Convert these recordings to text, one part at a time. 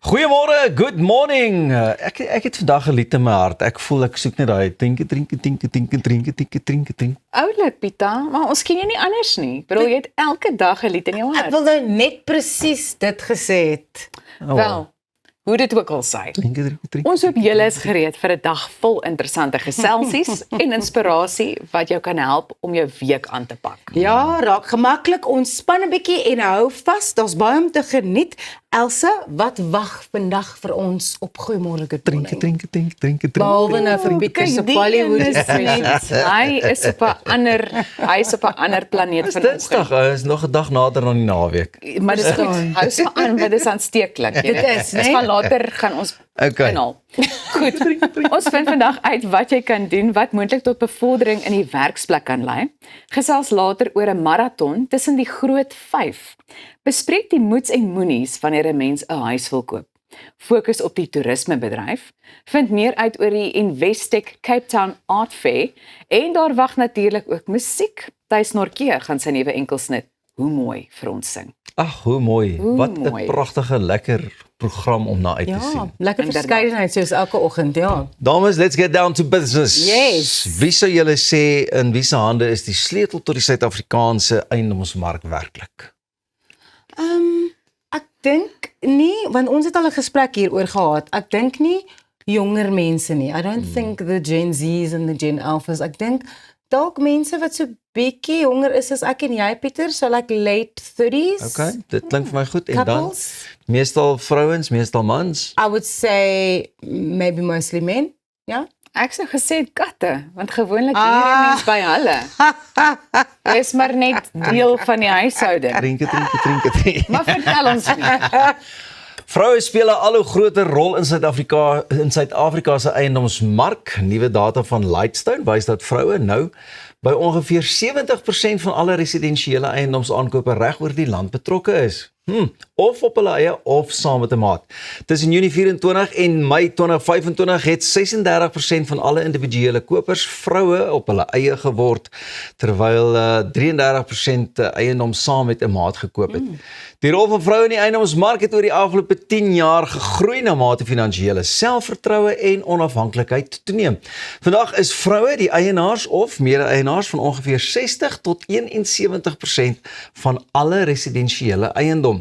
Goeiemôre, good morning. Ek het vandag 'n lied in my hart. Ek voel ek soek net daai drinke. Oulik, Pita, maar ons ken jou nie anders nie. Ek bedoel, jy het elke dag 'n lied in jou Ek hart. wil nou net presies dit gesê het. Wel, hoe dit ook al sy. Drinke. Ons hoop julle is gereed vir 'n dag vol interessante geselsies en inspirasie wat jou kan help om jou week aan te pak. Ja, raak gemaklik, ontspan 'n bietjie en hou vas. Daar's baie om te geniet. Elsa, wat wag vandag vir ons op Goeiemôre Good Morning? Drinke. Behalwe nou vir Pieter se Bollywood is hy is op 'n ander planeet Dinsdag, vanoggend. is nog 'n dag nader aan die naweek. Maar dis goed. Hou so aan, want dit is aansteeklik. Jy Dit weet. is, Dis né? van later gaan ons Okay. inhaal. Goed. Ons vind vandag uit wat jy kan doen wat moontlik tot bevordering in die werksplek kan lei. Gesels later oor 'n marathon tussen die groot 5. Bespreek die moets en moenies wanneer 'n mens 'n huis wil koop. Fokus op die toerismebedryf. Vind meer uit oor die Investec Cape Town Art Fair en daar wag natuurlik ook musiek. Thys Nortjie gaan sy nuwe enkelsnit Hoe mooi vir ons sing. Ag, hoe mooi. Hoe Wat 'n mooi. pragtige lekker program om na uit te Ja, sien. lekker Inderdaad. verskeidenheid soos elke oggend, ja. Dames, let's get down to business. Yes. Wie sou julle sê in wie se hande is die sleutel tot die Suid-Afrikaanse eiendomsmark werklik? Ek dink nie, want ons het al 'n gesprek hieroor gehad. Ek dink nie jonger mense nie. I don't think the Gen Z's and the Gen Alphas. Ek dink dalk mense wat so bietjie jonger is as ek en jy, Pieter, so like late 30s. Okay, dit klink vir my goed. En dan Couples. meestal vrouens, meestal mans. I would say maybe mostly men. Ja. Ek sou gesê katte, want gewoonlik hier 'n mens by hulle. Is maar net deel van die huishouding. Drinke. Maar vertel ons nie. Vroue speel 'n al hoe groter rol in Suid-Afrika se eiendomsmark. Nuwe data van Lightstone wys dat vroue nou by ongeveer 70% van alle residensiële eiendomsaankope reg oor die land betrokke is. Of op hulle eie of saam met 'n maat. Tussen Junie 24 en Mei 2025 het 36% van alle individuele kopers vroue op hulle eie geword, terwyl 33% eiendom saam met 'n maat gekoop het. Die rol van vroue in die eiendomsmark het oor die afgelope 10 jaar gegroei na mate finansiële selfvertroue en onafhanklikheid toeneem. Vandag is vroue die eienaars of mede-eienaars van ongeveer 60 tot 71% van alle residensiële eiendom.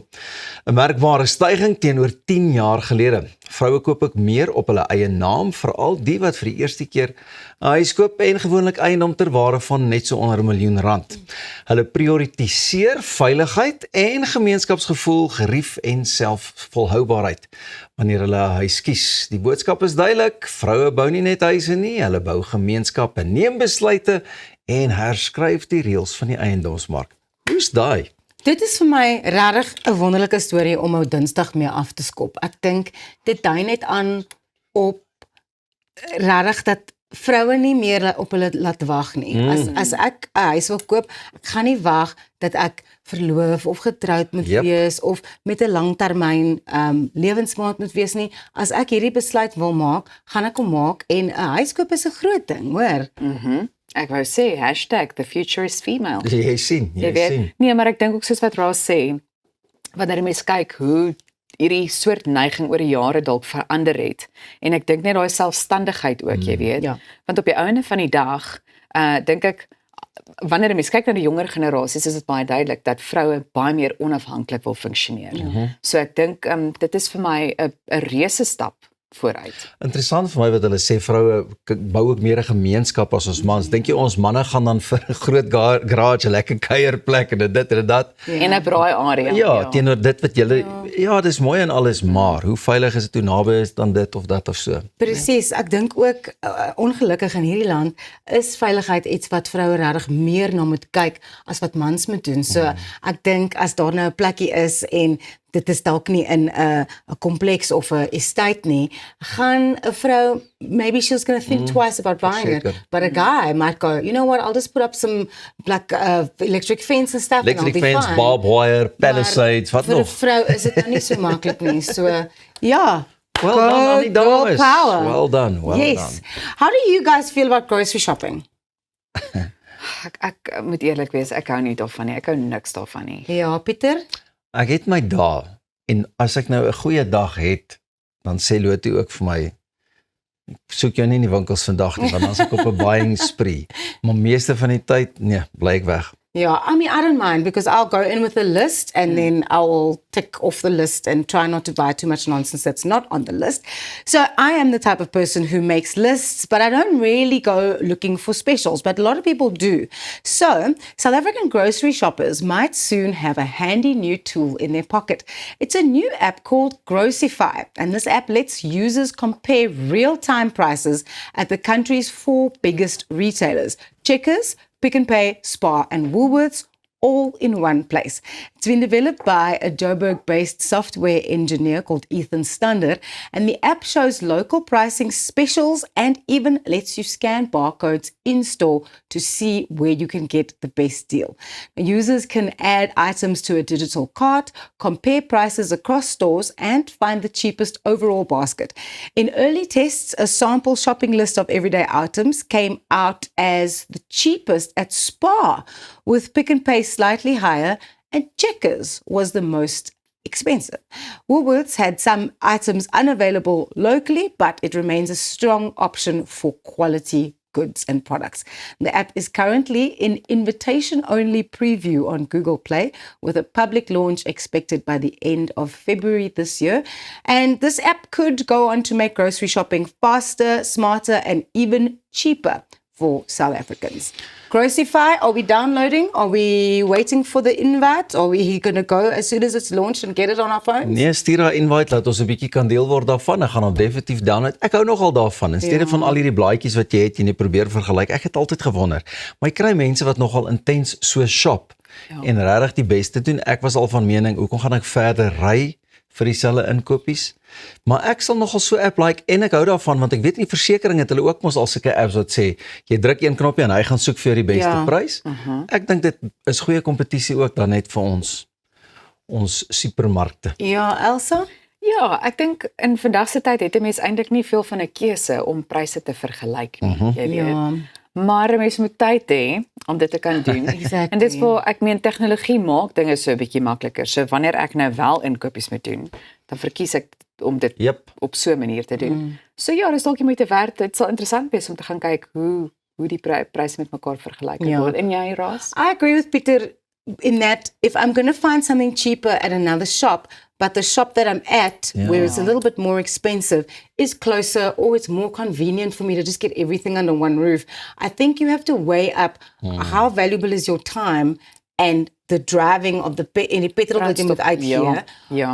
'n merkbare styging teenoor 10 jaar gelede. Vroue koop ook meer op hulle eie naam, veral die wat vir die eerste keer 'n huis koop en gewoonlik eiendom ter waarde van net so onder R1 miljoen. Hulle prioritiseer veiligheid en gemeenskapsgevoel, gerief en selfvolhoubaarheid wanneer hulle 'n huis kies. Die boodskap is duidelik: vroue bou nie net huise nie, hulle bou gemeenskappe, neem besluite en herskryf die reëls van die eiendomsmark. Hoe's daai? Dit is vir my regtig 'n wonderlike storie om ou Dinsdag mee af te skop. Ek dink dit dui net aan op regtig dat vroue nie meer op hulle laat wag nie. As ek 'n huis wil koop, ek gaan nie wag dat ek verloof of getroud moet wees of met 'n langtermyn lewensmaat moet wees nie. As ek hierdie besluit wil maak, gaan ek hom maak en 'n huis koop is 'n groot ding, hoor. Ek wou sê #the future is female. Jy sien. Nee, maar ek dink ook soos wat Ross sê, wanneer jy mens kyk hoe hierdie soort neiging oor die jare dalk verander het. En ek dink net daai selfstandigheid ook, jy weet. Ja. Want op die einde van die dag, dink ek, wanneer jy mens kyk na die jonger generasies, is dit baie duidelik dat vroue baie meer onafhanklik wil funksioneer. So ek dink dit is vir my 'n reuse stap vooruit. Interessant vir my wat hulle sê, vroue bou ook meer 'n gemeenskap as ons mans. Dink jy ons manne gaan dan vir 'n groot garage, 'n lekker kuierplek en dit en dat? En 'n braai area. Ja, teenoor dit wat julle dis mooi en alles, maar hoe veilig is dit hoe naby is dan dit of dat of so? Presies, ek dink ook ongelukkig in hierdie land is veiligheid iets wat vroue regtig meer na moet kyk as wat mans moet doen. So ek dink as daar nou 'n plekkie is en dit is dalk nie in 'n kompleks of 'n estate nie, gaan 'n vrou, maybe she's going to think twice about buying it, but a guy might go, you know what, I'll just put up some like electric fence and stuff Electric and I'll be fence, fine. barbed wire, palisades, wat Vir 'n nog? vrou is dit nou nie so maklik nie. So ja. Well done aan die dames. power. Well done, well Yes. done. How do you guys feel about grocery shopping? Ek moet eerlik wees, ek hou nie daarvan nie. Ek hou niks daarvan nie. Ja, Pieter? Ek het my dae. En as ek nou 'n goeie dag het, dan sê Lottie ook vir my, soek jou nie in die winkels vandag nie, want dan is ek op 'n buying spree. Maar meeste van die tyd, nee, bly ek weg. Yeah, I mean, I don't mind because I'll go in with a list and then I will tick off the list and try not to buy too much nonsense that's not on the list. So I am the type of person who makes lists, but I don't really go looking for specials, but a lot of people do. So South African grocery shoppers might soon have a handy new tool in their pocket. It's a new app called Groceify, and this app lets users compare real-time prices at the country's 4 biggest retailers: Checkers, Pick n Pay, Spar and Woolworths, all in one place. It's been developed by a Joburg-based software engineer called Ethan Stander, and the app shows local pricing, specials, and even lets you scan barcodes in-store to see where you can get the best deal. Users can add items to a digital cart, compare prices across stores, and find the cheapest overall basket. In early tests, a sample shopping list of everyday items came out as the cheapest at Spar, with Pick n Pay slightly higher, and Checkers was the most expensive. Woolworths had some items unavailable locally, but it remains a strong option for quality goods and products. The app is currently in invitation-only preview on Google Play, with a public launch expected by the end of February this year. And this app could go on to make grocery shopping faster, smarter, and even cheaper for South Africans. Groceify, are we downloading? Are we waiting for the invite? Are we going to go as soon as it's launched and get it on our phones? Nee, stuur haar invite, laat ons 'n bietjie kan deel word daarvan. Ek gaan hom definitief download. Ek hou nogal daarvan. In steede van al hierdie blaadjies wat jy het, jy net probeer vergelyk. Ek het altyd gewonder. Maar jy kry mense wat nogal intens so shop en regtig die beste doen. Ek was al van mening, hoekom gaan ek verder ry vir dieselfde inkopies? Maar ek sal nogal so 'n app like, en ek hou daarvan, want ek weet in die versekering het hulle ook mos al sulke apps wat sê, jy druk een knoppie en hy gaan soek vir jou die beste prys. Ek dink dit is goeie kompetisie ook dan net vir ons supermarkte. Ja, Elsa? Ja, ek dink in vandag se tyd het 'n mens eintlik nie veel van 'n keuse om pryse te vergelyk nie, jy weet. Ja. Maar 'n mens moet tyd hê om dit te kan doen. Exactly. En dit is waar ek meen tegnologie maak dinge so 'n bietjie makliker. So wanneer ek nou wel inkopies moet doen, dan verkies ek om dit op so 'n manier te doen. So ja, dis dalk jy moet te werk. Dit sal interessant wees om te gaan kyk hoe die pryse met mekaar vergelyk word. En jy, Ras? I agree with Peter in that if I'm going to find something cheaper at another shop, but the shop that I'm at, where it's a little bit more expensive, is closer, or it's more convenient for me to just get everything under one roof, I think you have to weigh up how valuable is your time and the driving of the petrol wat jy moet uitgee,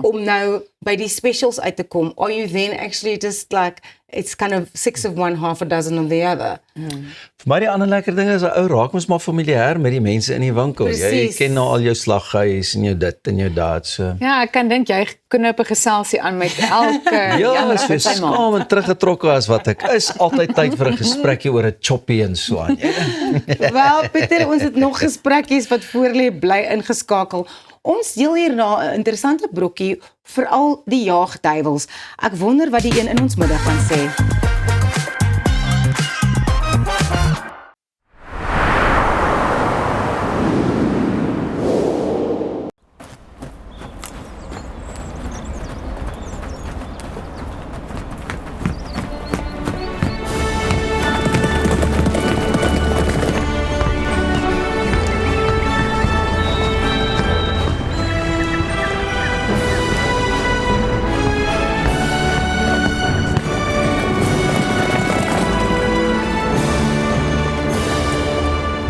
om nou by die specials uit te kom. Or you then actually just like, it's kind of 6 of one, half a dozen of the other. Vir my die ander lekker ding is, 'n ou raak mos maar familier met die mense in die winkel. Jy ken nou al jou slaghuis en jou dit en jou dat, so. Ja, ek kan dink jy knip 'n geselsie aan met elke ja, so skaam en teruggetrokke as wat ek is, altyd tyd vir 'n gesprekkie oor 'n choppie en so aan. Wel, Pieter, ons het nog gesprekkies wat voor lê, bly ingeskakel. Ons deel hierna 'n interessante brokkie, veral die jaagduiwels. Ek wonder wat die een in ons middag gaan sê.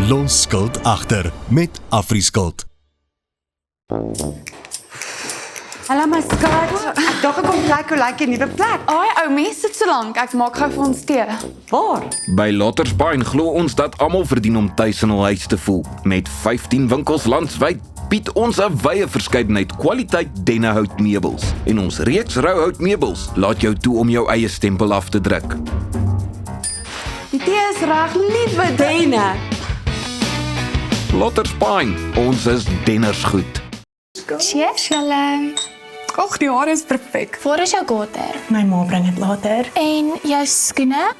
Los skuld agter met Afriskuld. Hallo my skat, ek dink ek kom kyk hoe lyk die nuwe plek. Ai, ou mens sit so lank, ek maak gou vir ons tee. Waar? By Lottersbaai glo ons dat almal verdien om tuis in hul huis te voel. Met 15 winkels landwyd bied ons 'n wye verskeidenheid kwaliteit dennehout meubels. En ons reeks rouhout meubels laat jou toe om jou eie stempel af te druk. Die tee is reg, liewe Denne. Lottersbaai, ons is denners goed. Cheers, julle. Och, die haar is perfek. Waar is jou gater? My ma bring dit later. En jou skoene?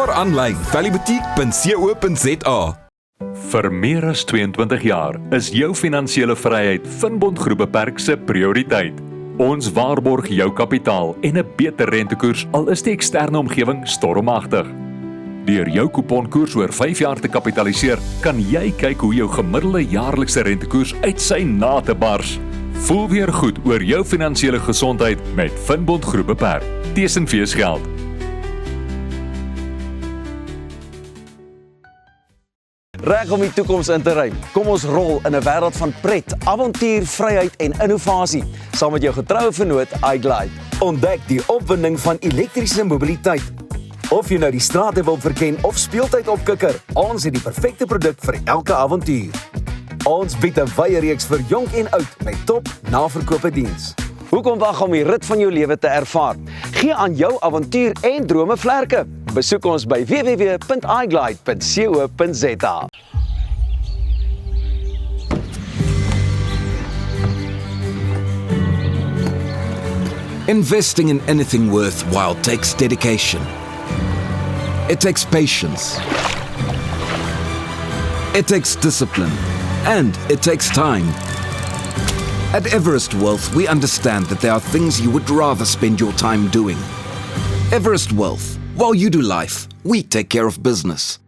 Koopbaar aanlyn, valleyboutique.co.za. Vir meer as 22 jaar is jou finansiële vryheid Finbond Groep Beperk se prioriteit. Ons waarborg jou kapitaal en 'n beter rentekoers al is die eksterne omgewing stormagtig. Deur jou kuponkoers oor 5 jaar te kapitaliseer, kan jy kyk hoe jou gemiddelde jaarlikse rentekoers uit sy nate bars. Voel weer goed oor jou finansiële gesondheid met Finbond Groep Beperk. Tesenfees geld. Reg om die toekoms in te ruim. Kom ons rol in 'n wêreld van pret, avontuur, vryheid en innovasie, saam met jou getroue vennoot iGlide. Ontdek die opwinding van elektriese mobiliteit. Of jy nou die strate wil verken of speeltyd opkikker, ons het die perfekte produk vir elke avontuur. Ons bied 'n wye reeks vir jonk en oud met top naverkope diens. Hoekom wag om die rit van jou lewe te ervaar? Gee aan jou avontuur en drome vlerke. Besoek ons by www.iglide.co.za. Investing in anything worthwhile takes dedication. It takes patience. It takes discipline. And it takes time. At Everest Wealth, we understand that there are things you would rather spend your time doing. Everest Wealth. While you do life, we take care of business.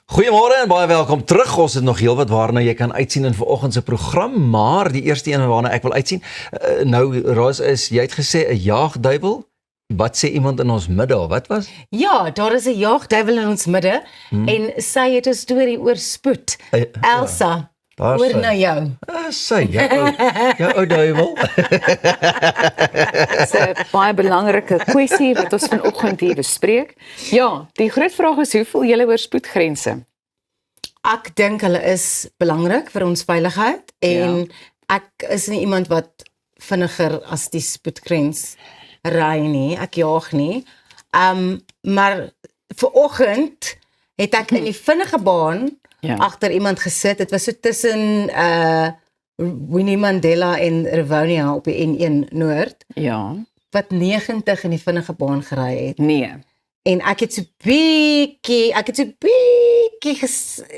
Goeiemôre en baie welkom terug. Ons het nog heelwat waarna jy kan uitsien in vanoggend se program, maar die eerste een waarna ek wil uitsien, nou Roos, is jy het gesê 'n jaagduiwel. Wat sê iemand in ons midde? Wat was? Ja, daar is 'n jaagduiwel in ons midde en sy het 'n storie oor spoed. Elsa, daar oor sy. na jou. Sy, jou ou duiwel. Dis 'n baie belangrike kwessie wat ons vanoggend hier bespreek. Ja, die groot vraag is hoe voel julle oor spoedgrense? Ek dink hulle is belangrik vir ons veiligheid en ek is nie iemand wat vinniger as die spoedgrens ry nie, ek jaag nie. Maar vanoggend het ek in die vinnige baan agter iemand gesit. Dit was so tussen Winnie Mandela en Rivonia op die N1 Noord. Ja. Wat 90 in die vinnige baan gery het. Nee. En ek het so bietjie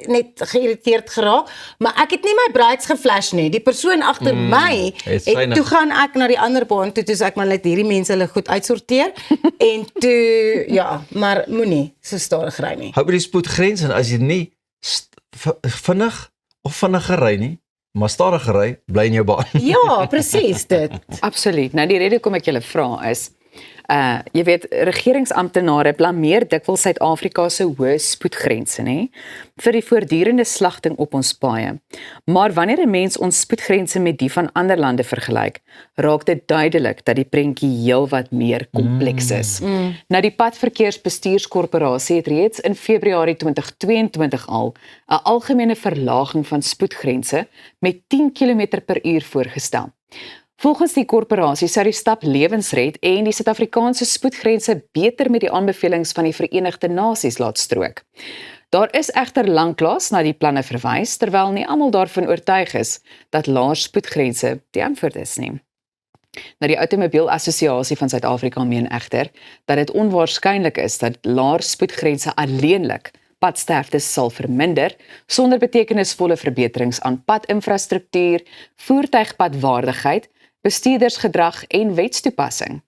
net geïrriteerd geraak, maar ek het nie my brakes geflash nie. Die persoon agter my het toe gaan ek na die ander baan toe, toe ek maar net hierdie mense hulle goed uitsorteer en toe ja, maar moenie so stadig ry nie. Hou by die spoedgrens en as jy nie vinnig of vinniger ry nie, maar stadiger ry, bly in jou baan. Ja, presies dit. Absoluut. Nou die rede hoekom ek julle vra is jy weet, regeringsamptenare blameer dikwels Suid-Afrika se hoë spoedgrense, nê, vir die voortdurende slagting op ons paaie. Maar wanneer 'n mens ons spoedgrense met die van ander lande vergelyk, raak dit duidelik dat die prentjie heelwat meer kompleks is. Nou die Padverkeersbestuurskorporasie het reeds in Februarie 2022 al 'n algemene verlaging van spoedgrense met 10 km/h voorgestel. Volgens die korporasie sou die stap lewens red en die Suid-Afrikaanse spoedgrense beter met die aanbevelings van die Verenigde Nasies laat strook. Daar is egter lanklaas na die planne verwys, terwyl nie almal daarvan oortuig is dat laer spoedgrense die antwoord is nie. Nou die Outomobielassosiasie van Suid-Afrika meen egter dat dit onwaarskynlik is dat laer spoedgrense alleenlik padsterftes sal verminder sonder betekenisvolle verbeterings aan padinfrastruktuur, voertuigpadwaardigheid, bestuurdersgedrag en wetstoepassing.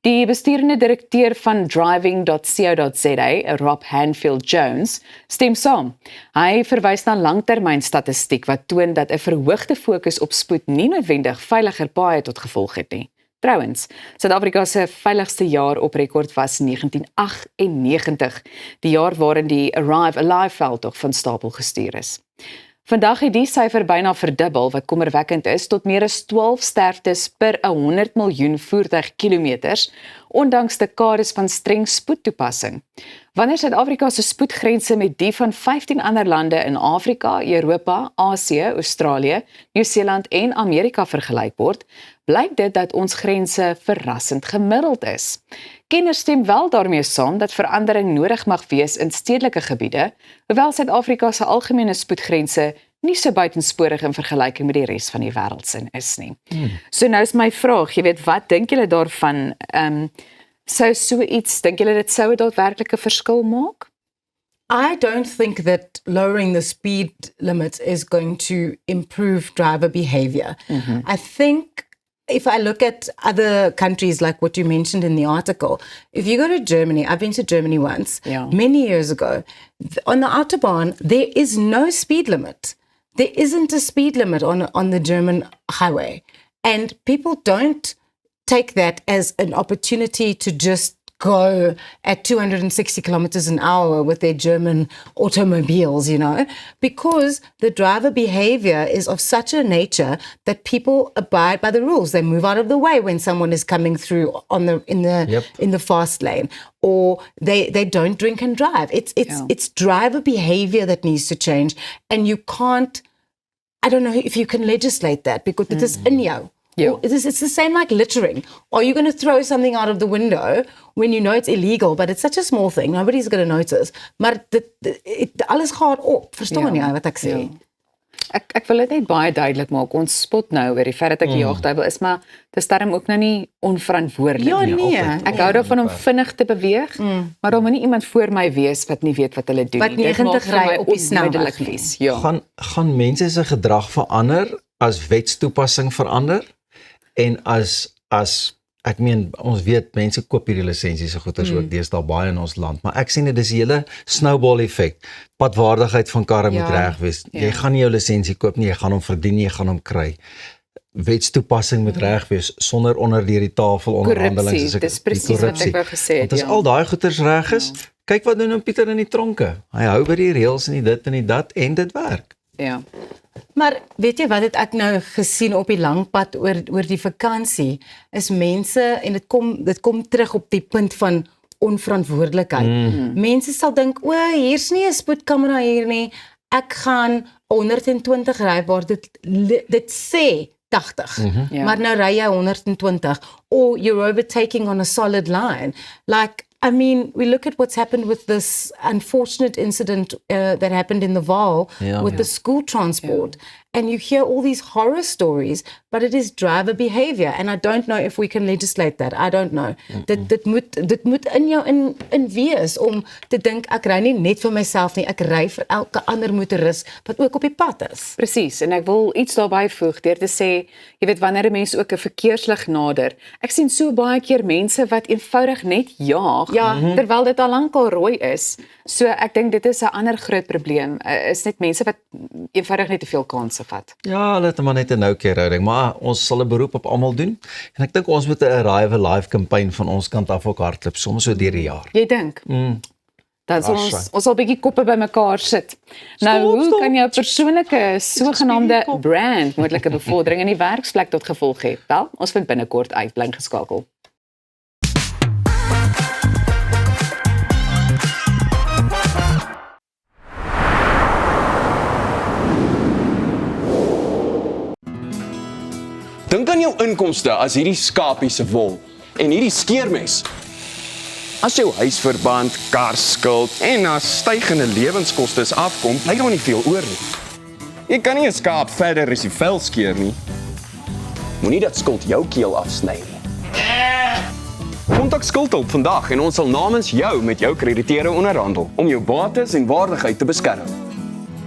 Die besturende direkteur van driving.co.za, Rob Hanfield Jones, stem saam. Hy verwys na langtermynstatistiek wat toon dat 'n verhoogde fokus op spoed nie noodwendig veiliger paaie tot gevolg het nie. Trouwens, Suid-Afrika se veiligste jaar op rekord was 1998, die jaar waarin die Arrive Alive veldtog van stapel gestuur is. Vandag het die syfer byna verdubbel, wat kommerwekkend is, tot meer as 12 sterftes per 100 miljoen voertuigkilometers, ondanks dekades van streng spoedtoepassing. Wanneer Suid-Afrika se spoedgrense met die van 15 ander lande in Afrika, Europa, Asië, Australië, Nieu-Seeland en Amerika vergelyk word, blyk dit dat ons grense verrassend gemiddeld is. Kenners stem wel daarmee saam dat verandering nodig mag wees in stedelike gebiede, hoewel Suid-Afrika se algemene spoedgrense nie so buitensporig in vergelyking met die res van die wêreldsin is nie. So nou is my vraag, jy weet, wat dink julle daarvan? Sou so iets, dink julle dit sou 'n daadwerklike verskil maak? I don't think that lowering the speed limit is going to improve driver behavior. I think if I look at other countries like what you mentioned in the article, if you go to Germany, I've been to Germany once, many years ago, on the Autobahn, there is no speed limit. There isn't a speed limit on the German highway. And people don't take that as an opportunity to just go at 260 kilometers an hour with their German automobiles, you know, because the driver behavior is of such a nature that people abide by the rules. They move out of the way when someone is coming through in the fast lane, or they don't drink and drive. It's driver behavior that needs to change, and you can't, I don't know if you can legislate that because it is in jou. Yeah. It's the same like littering. Are you going to throw something out of the window when you know it's illegal, but it's such a small thing, nobody's going to notice. Maar alles gaat op, verstaan jy wat ek sê? Ek wil dit net baie duidelik maak, ons spot nou oor die feit dat ek jaagduiwel is, maar dit is darm ook nou nie onverantwoordelik nie. Ek hou daarvan om vinnig te beweeg, maar daar moet nie iemand voor my wees wat nie weet wat hulle doen. Wat 90 ry op die snelweg. Gaan mense se gedrag verander as wetstoepassing verander? En as ek meen, ons weet mense koop hierdie lisensies se goeders ook deesdae baie in ons land, maar ek sien dit is die hele snowball effek. Padwaardigheid van karre moet reg wees. Jy gaan nie jou lisensie koop nie, jy gaan hom verdien nie, jy gaan hom kry. Wetstoepassing moet reg wees sonder onder deur die tafel onderhandelings. Dis presies wat ek wou gesê het. Want as al daai goeders reg is, kyk wat doen Pieter in die tronke. Hy hou by die reëls en die dit en die dat en dit werk. Ja. Maar weet jy wat het ek nou gesien op die lang pad oor die vakansie, is mense, en dit kom terug op die punt van onverantwoordelikheid. Mense sal dink, hier's nie 'n spoedkamera hier nie, ek gaan 120 ry waar dit sê 80, maar nou ry jy 120, or you're overtaking on a solid line. Like, I mean, we look at what's happened with this unfortunate incident that happened in the Vaal with the school transport. And you hear all these horror stories, but it is driver behavior. And I don't know if we can legislate that. I don't know. Dit moet in jou in wees om te dink, ek ry nie net vir myself nie, ek ry vir elke ander motoris wat ook op die pad is. Presies, en ek wil iets daarby voeg deur te sê, jy weet, wanneer 'n mens ook 'n verkeerslig nader, ek sien so baie keer mense wat eenvoudig net jaag, terwyl dit al lankal rooi is. So ek dink dit is 'n ander groot probleem, is net mense wat eenvoudig net te veel kansse vat. Ja, hulle het maar net 'n noukeerhouding, maar ons sal 'n beroep op almal doen. En ek dink ons moet 'n Arrive Alive kampanje van ons kant af ook hardloop, soms so deur die jaar. Jy dink? Dat ons sal 'n bietjie koppe bymekaar sit. Nou, hoe kan jou persoonlike sogenaamde brand moontlike bevordering in die werksplek tot gevolg hê? Wel, ons vind binnekort uit, bly geskakel. Dink aan jou inkomste as hierdie skapie se wol en hierdie skeermes. As jou huisverband, karskuld en as stygende lewenskoste afkom, bly daar nie veel oor nie. Jy kan nie 'n skaap verder as die vel skeer nie. Moenie dat skuld jou keel afsny nie. Kontak Skuldhulp vandag en ons sal namens jou met jou krediteure onderhandel om jou bates en waardigheid te beskerm.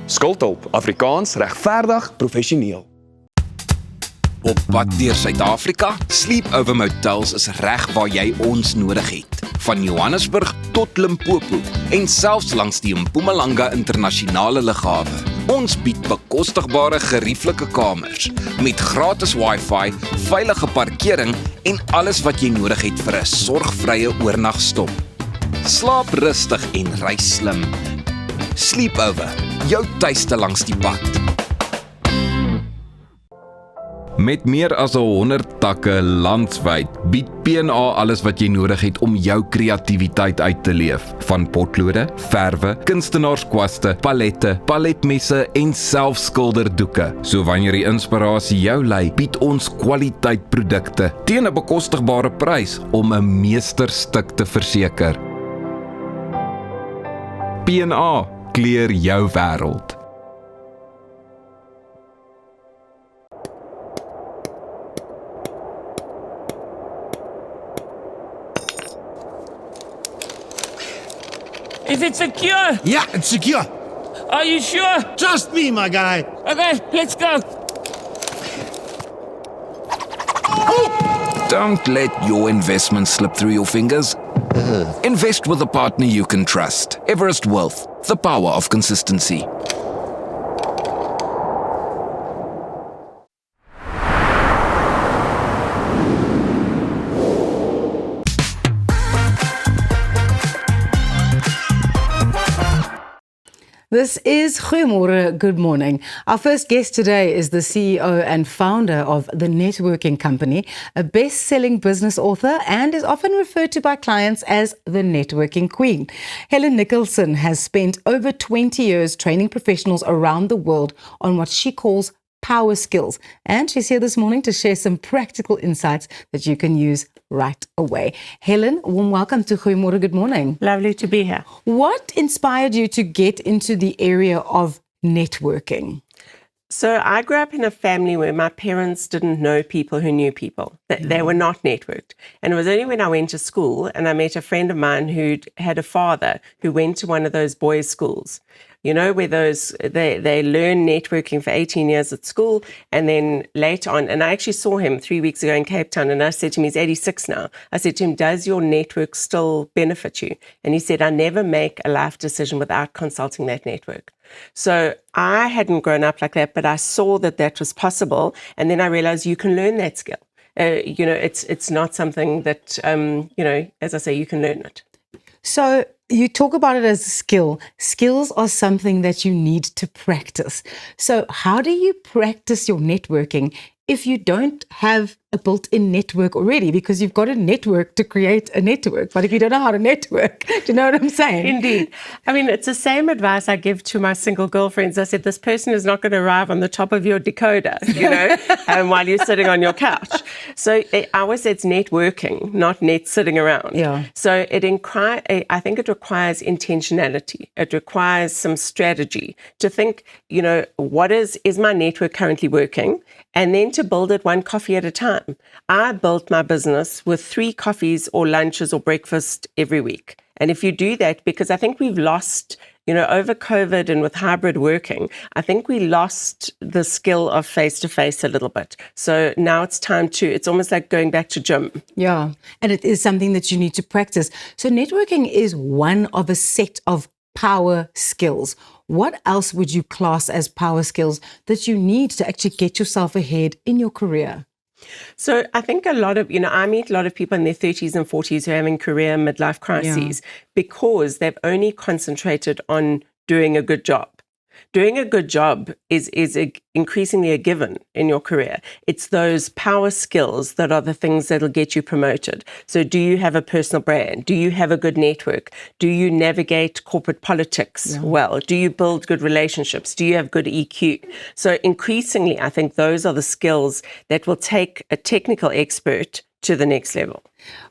Skuldhulp, Afrikaans, regverdig, professioneel. Op pad deur Suid-Afrika, Sleepover Motels is reg waar jy ons nodig het. Van Johannesburg tot Limpopo en selfs langs die Mpumalanga internasionale lughawe. Ons bied bekostigbare gerieflike kamers met gratis Wi-Fi, veilige parkering en alles wat jy nodig het vir 'n sorgvrye oornagstop. Slaap rustig en ry slim. Sleepover, jou tuiste langs die pad. Met meer as 100 takke landwyd bied P&A alles wat jy nodig het om jou kreatiwiteit uit te leef. Van potlode, verwe, kunstenaarskwaste, palette, paletmesse en selfskilderdoeke. So wanneer die inspirasie jou lei, bied ons kwaliteitprodukte teen 'n bekostigbare prys om 'n meesterstuk te verseker. P&A kleur jou wêreld. Is it secure? Yeah, it's secure. Are you sure? Trust me, my guy. Okay, let's go. Don't let your investment slip through your fingers. Invest with a partner you can trust. Everest Wealth, the power of consistency. This is Goeiemorgen, good morning. Our first guest today is the CEO and founder of The Networking Company, a best-selling business author, and is often referred to by clients as the networking queen. Helen Nicholson has spent over 20 years training professionals around the world on what she calls power skills. And she's here this morning to share some practical insights that you can use right away. Helen, warm welcome to Goeiemorgen, good morning. Lovely to be here. What inspired you to get into the area of networking? So I grew up in a family where my parents didn't know people who knew people. They were not networked. And it was only when I went to school and I met a friend of mine who had a father who went to one of those boys' schools. You know, where they learn networking for 18 years at school, and then later on, and I actually saw him 3 weeks ago in Cape Town, and I said to him, he's 86 now. I said to him, does your network still benefit you? And he said, I never make a life decision without consulting that network. So I hadn't grown up like that, but I saw that that was possible, and then I realized you can learn that skill. It's not something that, as I say, you can learn it. So you talk about it as a skill. Skills are something that you need to practice. So how do you practice your networking if you don't have a built-in network already? Because you've got a network to create a network. But if you don't know how to network, do you know what I'm saying? Indeed. I mean, it's the same advice I give to my single girlfriends. I said, this person is not going to arrive on the top of your decoder, while you're sitting on your couch. So I always say it's networking, not net sitting around. Yeah. So I think it requires intentionality. It requires some strategy to think, is my network currently working? And then to build it one coffee at a time. I built my business with 3 coffees or lunches or breakfast every week. And if you do that, because I think we've lost, over COVID and with hybrid working, I think we lost the skill of face-to-face a little bit. So now it's time it's almost like going back to gym. Yeah, and it is something that you need to practice. So networking is one of a set of power skills. What else would you class as power skills that you need to actually get yourself ahead in your career? So I think I meet a lot of people in their 30s and 40s who are having career midlife crises because they've only concentrated on doing a good job. Doing a good job is increasingly a given in your career. It's those power skills that are the things that'll get you promoted. So do you have a personal brand? Do you have a good network? Do you navigate corporate politics well? Do you build good relationships? Do you have good EQ? So increasingly, I think those are the skills that will take a technical expert to the next level.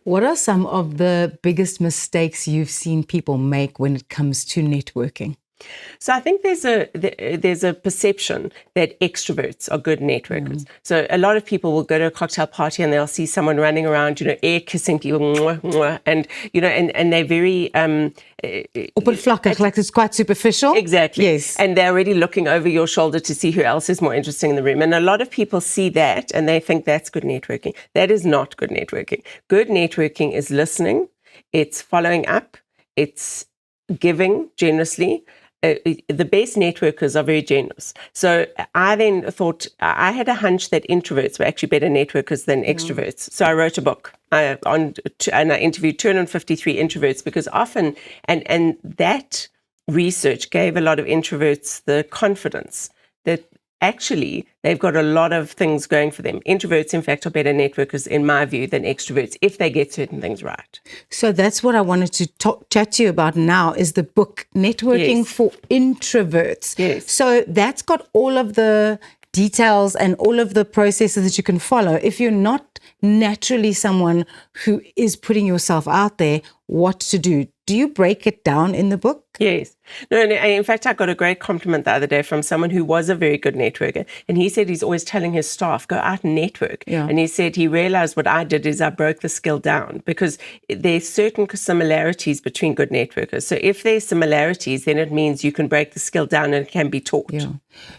What are some of the biggest mistakes you've seen people make when it comes to networking? So I think there's a perception that extroverts are good networkers. So a lot of people will go to a cocktail party and they'll see someone running around, air kissing people, mwah, mwah, and they're very oppervlakkig, like it's quite superficial. Exactly. Yes. And they're already looking over your shoulder to see who else is more interesting in the room. And a lot of people see that and they think that's good networking. That is not good networking. Good networking is listening, it's following up, it's giving generously. The best networkers are very generous. So I then thought, I had a hunch that introverts were actually better networkers than extroverts. So I wrote a book and I interviewed 253 introverts because often, and that research gave a lot of introverts the confidence that actually they've got a lot of things going for them. Introverts, in fact, are better networkers, in my view, than extroverts if they get certain things right. So that's what I wanted to chat to you about now is the book, Networking Yes. for Introverts. Yes. So that's got all of the details and all of the processes that you can follow. If you're not naturally someone who is putting yourself out there, what to do. Do you break it down in the book? Yes. No, and in fact, I got a great compliment the other day from someone who was a very good networker. And he said he's always telling his staff, go out and network. Yeah. And he said he realized what I did is I broke the skill down because there's certain similarities between good networkers. So if there's similarities, then it means you can break the skill down and it can be taught. Yeah.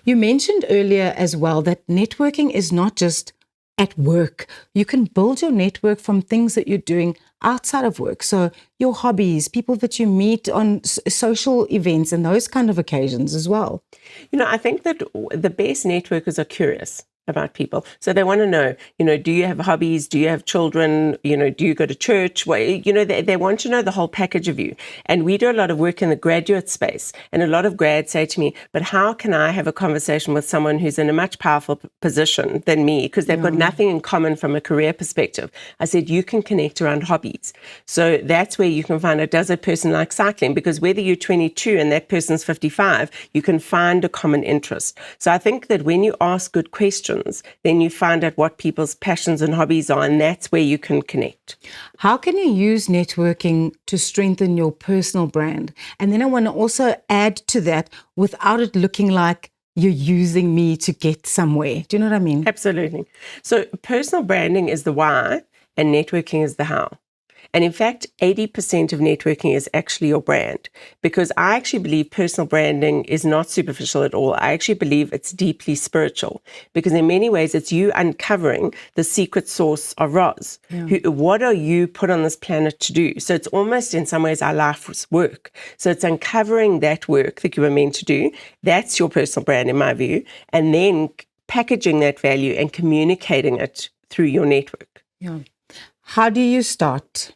You mentioned earlier as well that networking is not just at work. You can build your network from things that you're doing outside of work. So your hobbies, people that you meet on social events and those kind of occasions as well. You know, I think that the best networkers are curious about people. So they want to know, do you have hobbies? Do you have children? Do you go to church? Well, they want to know the whole package of you. And we do a lot of work in the graduate space. And a lot of grads say to me, but how can I have a conversation with someone who's in a much powerful position than me? Because they've got nothing in common from a career perspective. I said, you can connect around hobbies. So that's where you can find out, does a person like cycling? Because whether you're 22 and that person's 55, you can find a common interest. So I think that when you ask good questions, then you find out what people's passions and hobbies are, and that's where you can connect. How can you use networking to strengthen your personal brand? And then I want to also add to that without it looking like you're using me to get somewhere. Do you know what I mean? Absolutely. So personal branding is the why and networking is the how. And in fact, 80% of networking is actually your brand, because I actually believe personal branding is not superficial at all. I actually believe it's deeply spiritual, because in many ways it's you uncovering the secret source of Roz. What are you put on this planet to do? So it's almost in some ways our life's work. So it's uncovering that work that you were meant to do. That's your personal brand in my view. And then packaging that value and communicating it through your network. Yeah. How do you start?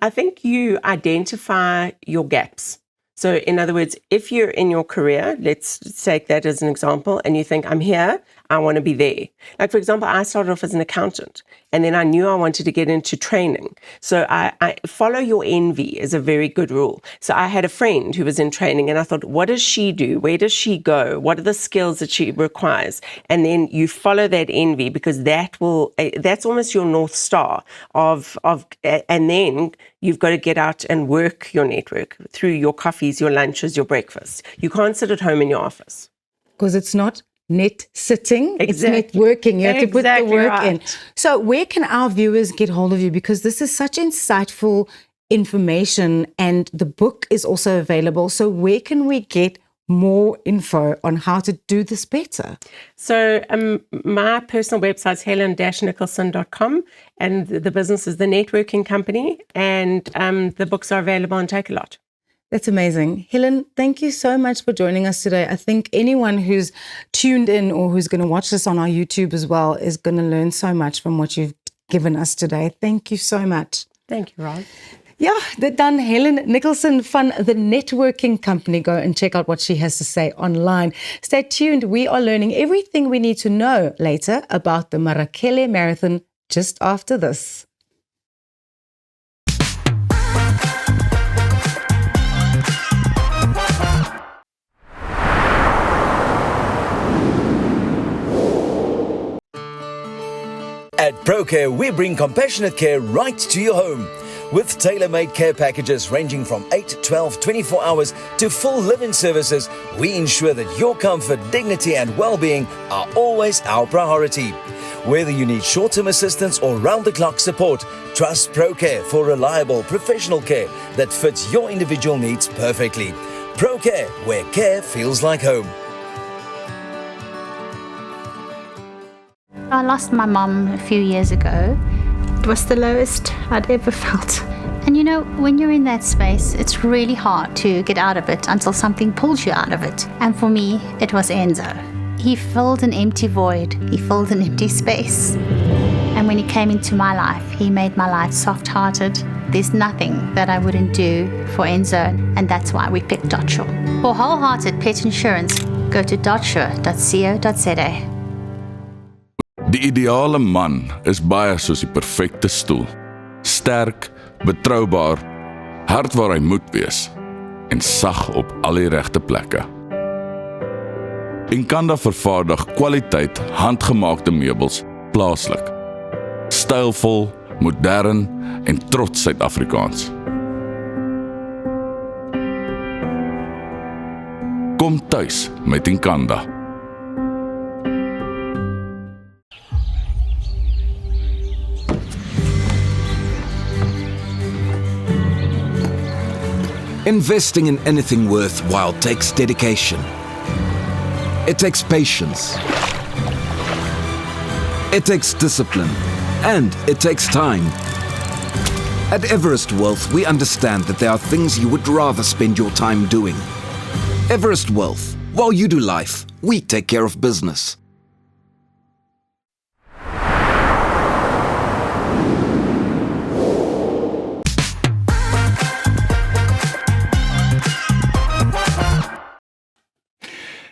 I think you identify your gaps. So in other words, if you're in your career, let's take that as an example, and you think, I'm here, I want to be there. Like, for example, I started off as an accountant, and then I knew I wanted to get into training. So I follow your envy is a very good rule. So I had a friend who was in training, and I thought, what does she do? Where does she go? What are the skills that she requires? And then you follow that envy, because that's almost your North Star and then you've got to get out and work your network through your coffees, your lunches, your breakfasts. You can't sit at home in your office. Because it's not net sitting, Exactly. it's networking. You have to put the Exactly work in. right. So where can our viewers get hold of you? Because this is such insightful information and the book is also available. So where can we get more info on how to do this better? So my personal website is helen-nicholson.com, and the business is The Networking Company, and the books are available on Takealot. That's amazing. Helen, thank you so much for joining us today. I think anyone who's tuned in or who's going to watch this on our YouTube as well is going to learn so much from what you've given us today. Thank you so much. Thank you, Roz. Ja, dit dan Helen Nicholson van The Networking Company. Go and check out what she has to say online. Stay tuned. We are learning everything we need to know later about the Marakele Marathon just after this. At ProCare, we bring compassionate care right to your home. With tailor-made care packages ranging from 8, 12, 24 hours to full living services, we ensure that your comfort, dignity and well-being are always our priority. Whether you need short-term assistance or round-the-clock support, trust ProCare for reliable professional care that fits your individual needs perfectly. ProCare, where care feels like home. I lost my mom a few years ago. It was the lowest I'd ever felt. And you know, when you're in that space, it's really hard to get out of it until something pulls you out of it. And for me, it was Enzo. He filled an empty void. He filled an empty space. And when he came into my life, he made my life soft-hearted. There's nothing that I wouldn't do for Enzo, and that's why we picked Dotshore. For wholehearted pet insurance, go to dotsure.co.za. Die ideale man is baie soos die perfekte stoel. Sterk, betroubaar, hard waar hy moet wees en sag op al die regte plekke. Inkanda vervaardig kwaliteit handgemaakte meubels plaaslik. Stylvol, modern en trots Suid-Afrikaans. Kom tuis met Inkanda. Investing in anything worthwhile takes dedication. It takes patience. It takes discipline. And it takes time. At Everest Wealth, we understand that there are things you would rather spend your time doing. Everest Wealth. While you do life, we take care of business.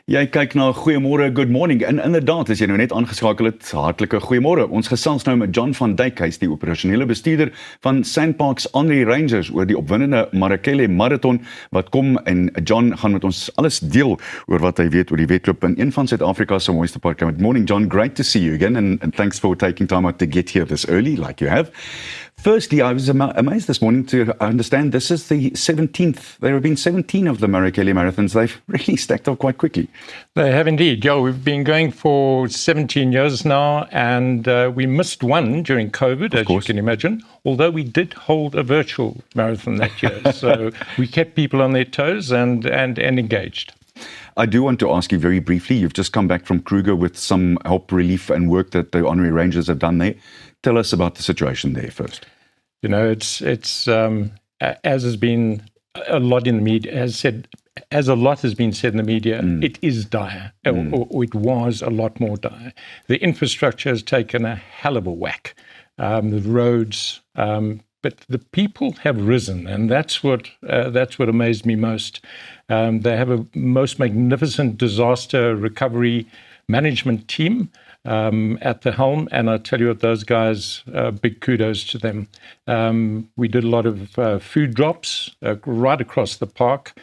Jy kyk na Goeiemôre, Good Morning. En inderdaad, as jy nou net aangeskakel het, hartlike goeiemôre. Ons gesels nou met John van Dijk, hy is die operasionele bestuurder van Sandparks Henri Rangers oor die opwindende Marakele Marathon wat kom, en John gaan met ons alles deel oor wat hy weet oor die wedloop in een van Suid-Afrika se mooiste parke. Good morning, John. Great to see you again, and thanks for taking time out to get here this early, like you have. Firstly, I was amazed this morning to understand this is the 17th. There have been 17 of the Marakele Marathons. They've really stacked up quite quickly. They have indeed. Yeah, we've been going for 17 years now, and we missed one during COVID, as you can imagine, although we did hold a virtual marathon that year. So we kept people on their toes and engaged. I do want to ask you very briefly, you've just come back from Kruger with some help, relief and work that the Henri Rangers have done there. Tell us about the situation there first. You know, it's as has been a lot in the media, as a lot has been said in the media, it is dire, or it was a lot more dire. The infrastructure has taken a hell of a whack. The roads, but the people have risen, and that's what amazed me most. They have a most magnificent disaster recovery management team at the helm, and I tell you what, those guys, big kudos to them. We did a lot of food drops right across the park.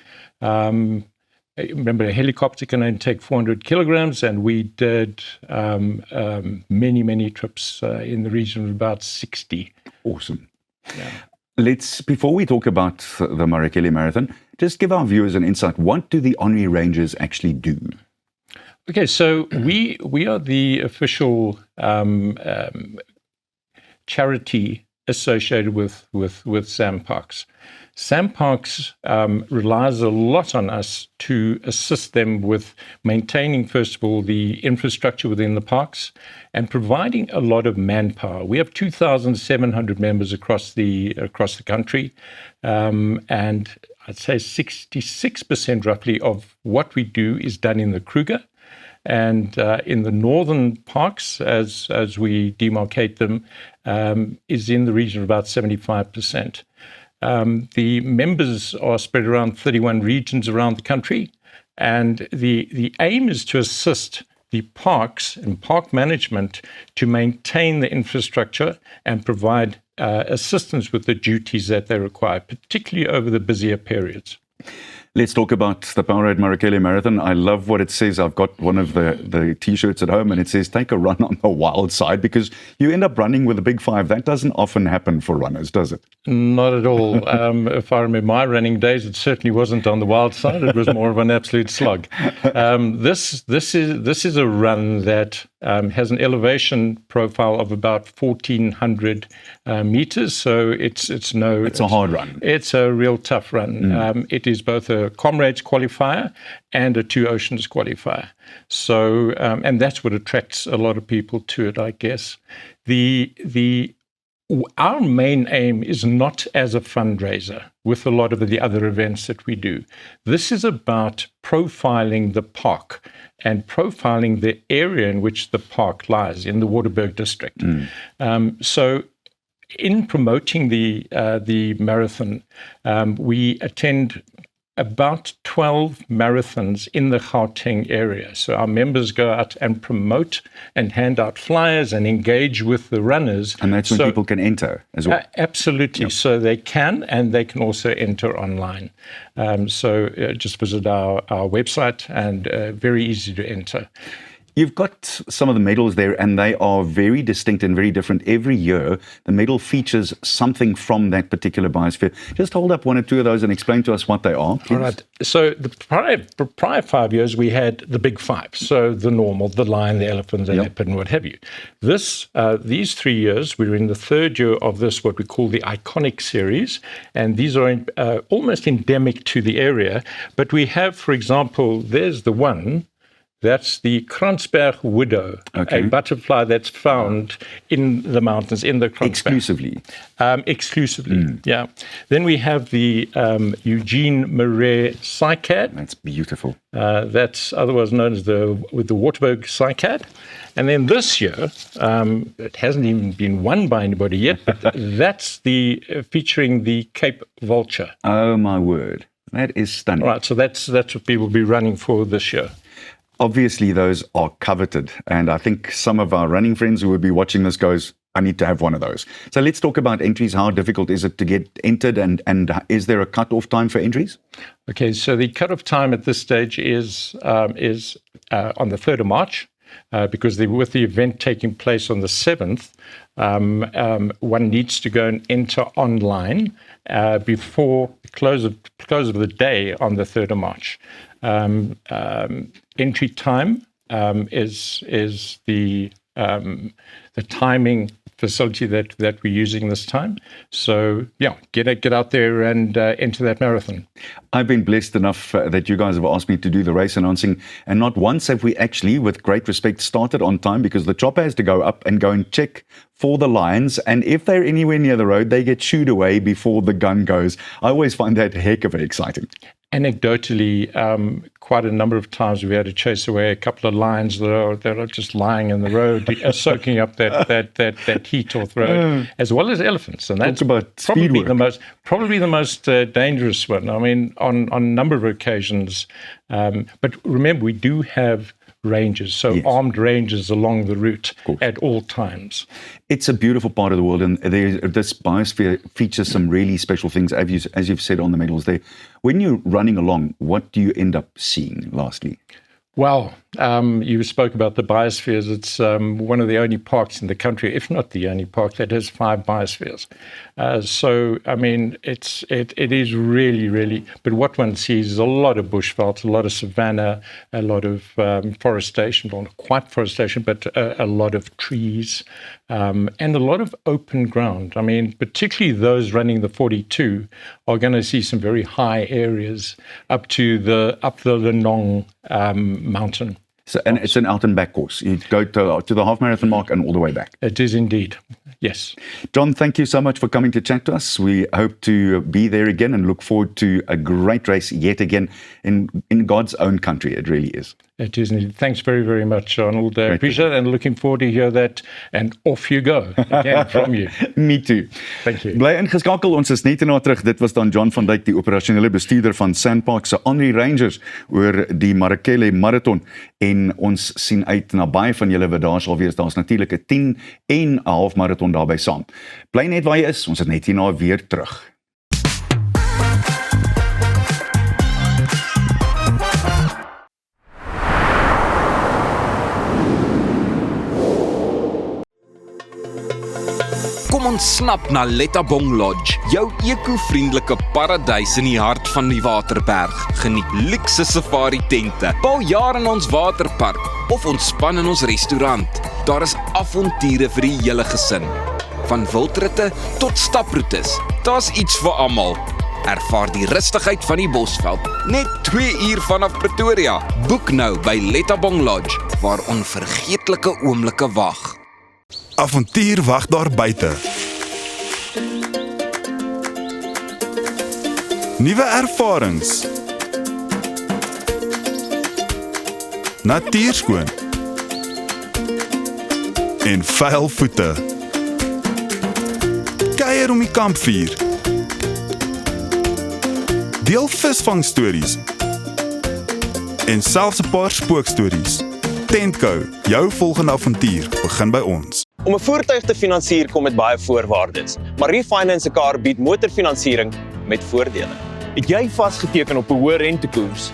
Remember, a helicopter can only take 400 kilograms, and we did many trips in the region of about 60. Awesome. Yeah. Before we talk about the Marakele Marathon, just give our viewers an insight. What do the Henri Rangers actually do? Okay, so we are the official charity associated with Sandparks. Sandparks relies a lot on us to assist them with maintaining, first of all, the infrastructure within the parks and providing a lot of manpower. We have 2,700 members across the country, and I'd say 66% roughly of what we do is done in the Kruger. And in the northern parks, as we demarcate them, is in the region of about 75%. The members are spread around 31 regions around the country, and the aim is to assist the parks and park management to maintain the infrastructure and provide assistance with the duties that they require, particularly over the busier periods. Let's talk about the Powerade Marakele Marathon. I love what it says. I've got one of the T-shirts at home, and it says, take a run on the wild side, because you end up running with a big five. That doesn't often happen for runners, does it? Not at all. If I remember my running days, it certainly wasn't on the wild side. It was more of an absolute slug. This is a run that has an elevation profile of about 1,400 meters. So it's a hard run. It's a real tough run. It is both a Comrades qualifier and a Two Oceans qualifier. So, and that's what attracts a lot of people to it, I guess. Our main aim is not as a fundraiser with a lot of the other events that we do. This is about profiling the park and profiling the area in which the park lies in the Waterberg district. So in promoting the marathon, we attend about 12 marathons in the Gauteng area. So our members go out and promote and hand out flyers and engage with the runners. And that's when people can enter as well. Absolutely. Yep. So they can, and they can also enter online. So just visit our website, and very easy to enter. You've got some of the medals there, and they are very distinct and very different. Every year, the medal features something from that particular biosphere. Just hold up one or two of those and explain to us what they are, please. All right. So the prior 5 years, we had the big five. So the normal, the lion, the elephant, the leopard, and what have you. These 3 years, we're in the third year of this, what we call the Iconic Series. And these are almost endemic to the area. But we have, for example, there's the one. That's the Kransberg widow, a butterfly that's found in the mountains, in the Kransberg. Exclusively? Exclusively, yeah. Then we have the Eugene Marais cycad. That's beautiful. That's otherwise known as the Waterberg cycad. And then this year, it hasn't even been won by anybody yet, but that's featuring the Cape vulture. Oh, my word. That is stunning. Right, so that's what we will be running for this year. Obviously, those are coveted, and I think some of our running friends who would be watching this goes, I need to have one of those. So let's talk about entries. How difficult is it to get entered, and is there a cut-off time for entries? Okay, so the cut-off time at this stage is on the 3rd of March, because with the event taking place on the 7th, one needs to go and enter online before the close of the day on the 3rd of March. Entry time is the timing facility that we're using this time. So yeah, get out there and enter that marathon. I've been blessed enough that you guys have asked me to do the race announcing, and not once have we actually, with great respect, started on time, because the chopper has to go up and go and check for the lions, and if they're anywhere near the road, they get shooed away before the gun goes. I always find that heck of exciting. Anecdotally, quite a number of times we had to chase away a couple of lions that are just lying in the road, soaking up that heat off the road, as well as elephants, and that's probably the most dangerous one. I mean, on a number of occasions. But remember, we do have rangers, so armed rangers along the route at all times. It's a beautiful part of the world, and this biosphere features some really special things, as you've said on the medals there. When you're running along, what do you end up seeing, lastly? Well, you spoke about the biospheres. It's one of the only parks in the country, if not the only park, that has 5 biospheres. So, I mean, it is really, really, but what one sees is a lot of bushveld, a lot of savanna, a lot of forestation, well, not quite forestation, but a lot of trees, and a lot of open ground. I mean, particularly those running the 42 are going to see some very high areas up the Lenong mountain. So, and it's an out and back course. You go to the half marathon mark and all the way back. It is indeed. Yes. John, thank you so much for coming to chat to us. We hope to be there again and look forward to a great race yet again in God's own country. It really is. It is indeed. Thanks very, very much, Arnold. I appreciate it and looking forward to hear that. And off you go again from you. Me too. Thank you. Bly ingeskakel, ons is net na terug. Dit was dan John van Dijk, die operasionele bestuurder van SANParks se Henri Rangers oor die Marikele Marathon. En ons sien uit na baie van julle wat daar sal wees. Daar's natuurlik 'n 10 en 'n half marathon daarbey saam. Bly net waar jy is. Ons is net hierna weer terug. Kom ons snap na Lettabong Lodge, jou eco-vriendelike paradys in die hart van die Waterberg. Geniet luukse safari tente, bou jaar in ons waterpark of ontspan in ons restaurant. Daar is avonture vir die hele gesin. Van wildritte tot staproetes, daar's iets vir almal. Ervaar die rustigheid van die Bosveld, net 2 uur vanaf Pretoria. Boek nou by Lettabong Lodge, waar onvergeetlike oomblikke wag. Avontuur wag daar buite. Nuwe ervarings. Natuurskoon. En vuil voete. Kuier om die kampvuur. Deel visvangstories en selfs 'n paar spookstories. Tentco, jou volgende avontuur begin by ons. Om 'n voertuig te finansier kom met baie voorwaardes, maar Refinance 'n Car bied motorfinansiering met voordele. Het jy vasgeteken op 'n hoë rentekoers?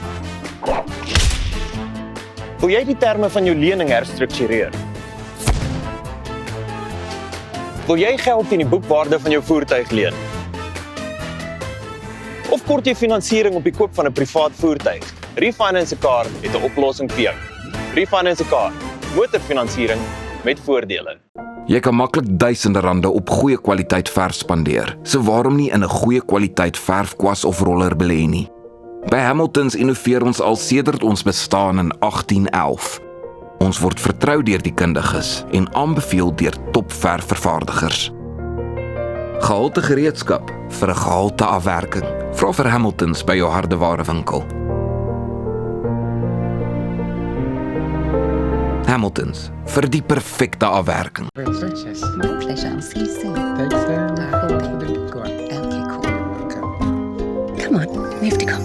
Wil jy die terme van jou lening herstruktureer? Wil jy geld teen die boekwaarde van jou voertuig leen? Of kort jy finansiering op die koop van 'n privaat voertuig? Refinance 'n Car het 'n oplossing vir jou. Refinance 'n Car, motorfinansiering met voordele. Jy kan maklik duisende rande op goeie kwaliteit verf spandeer. So waarom nie in 'n goeie kwaliteit verfkwas of roller belê nie? By Hamiltons innoveer ons al sedert ons bestaan in 1811. Ons word vertrou deur die kundiges en aanbeveel deur topverfvervaardigers. Gehalte gereedskap vir 'n gehalte afwerking. Vra vir Hamiltons by jou hardewarewinkel. Hamiltons, vir die perfekte afwerking. My pleasure. I'll see you soon. Thanks, Okay, cool. Come on, we have to go.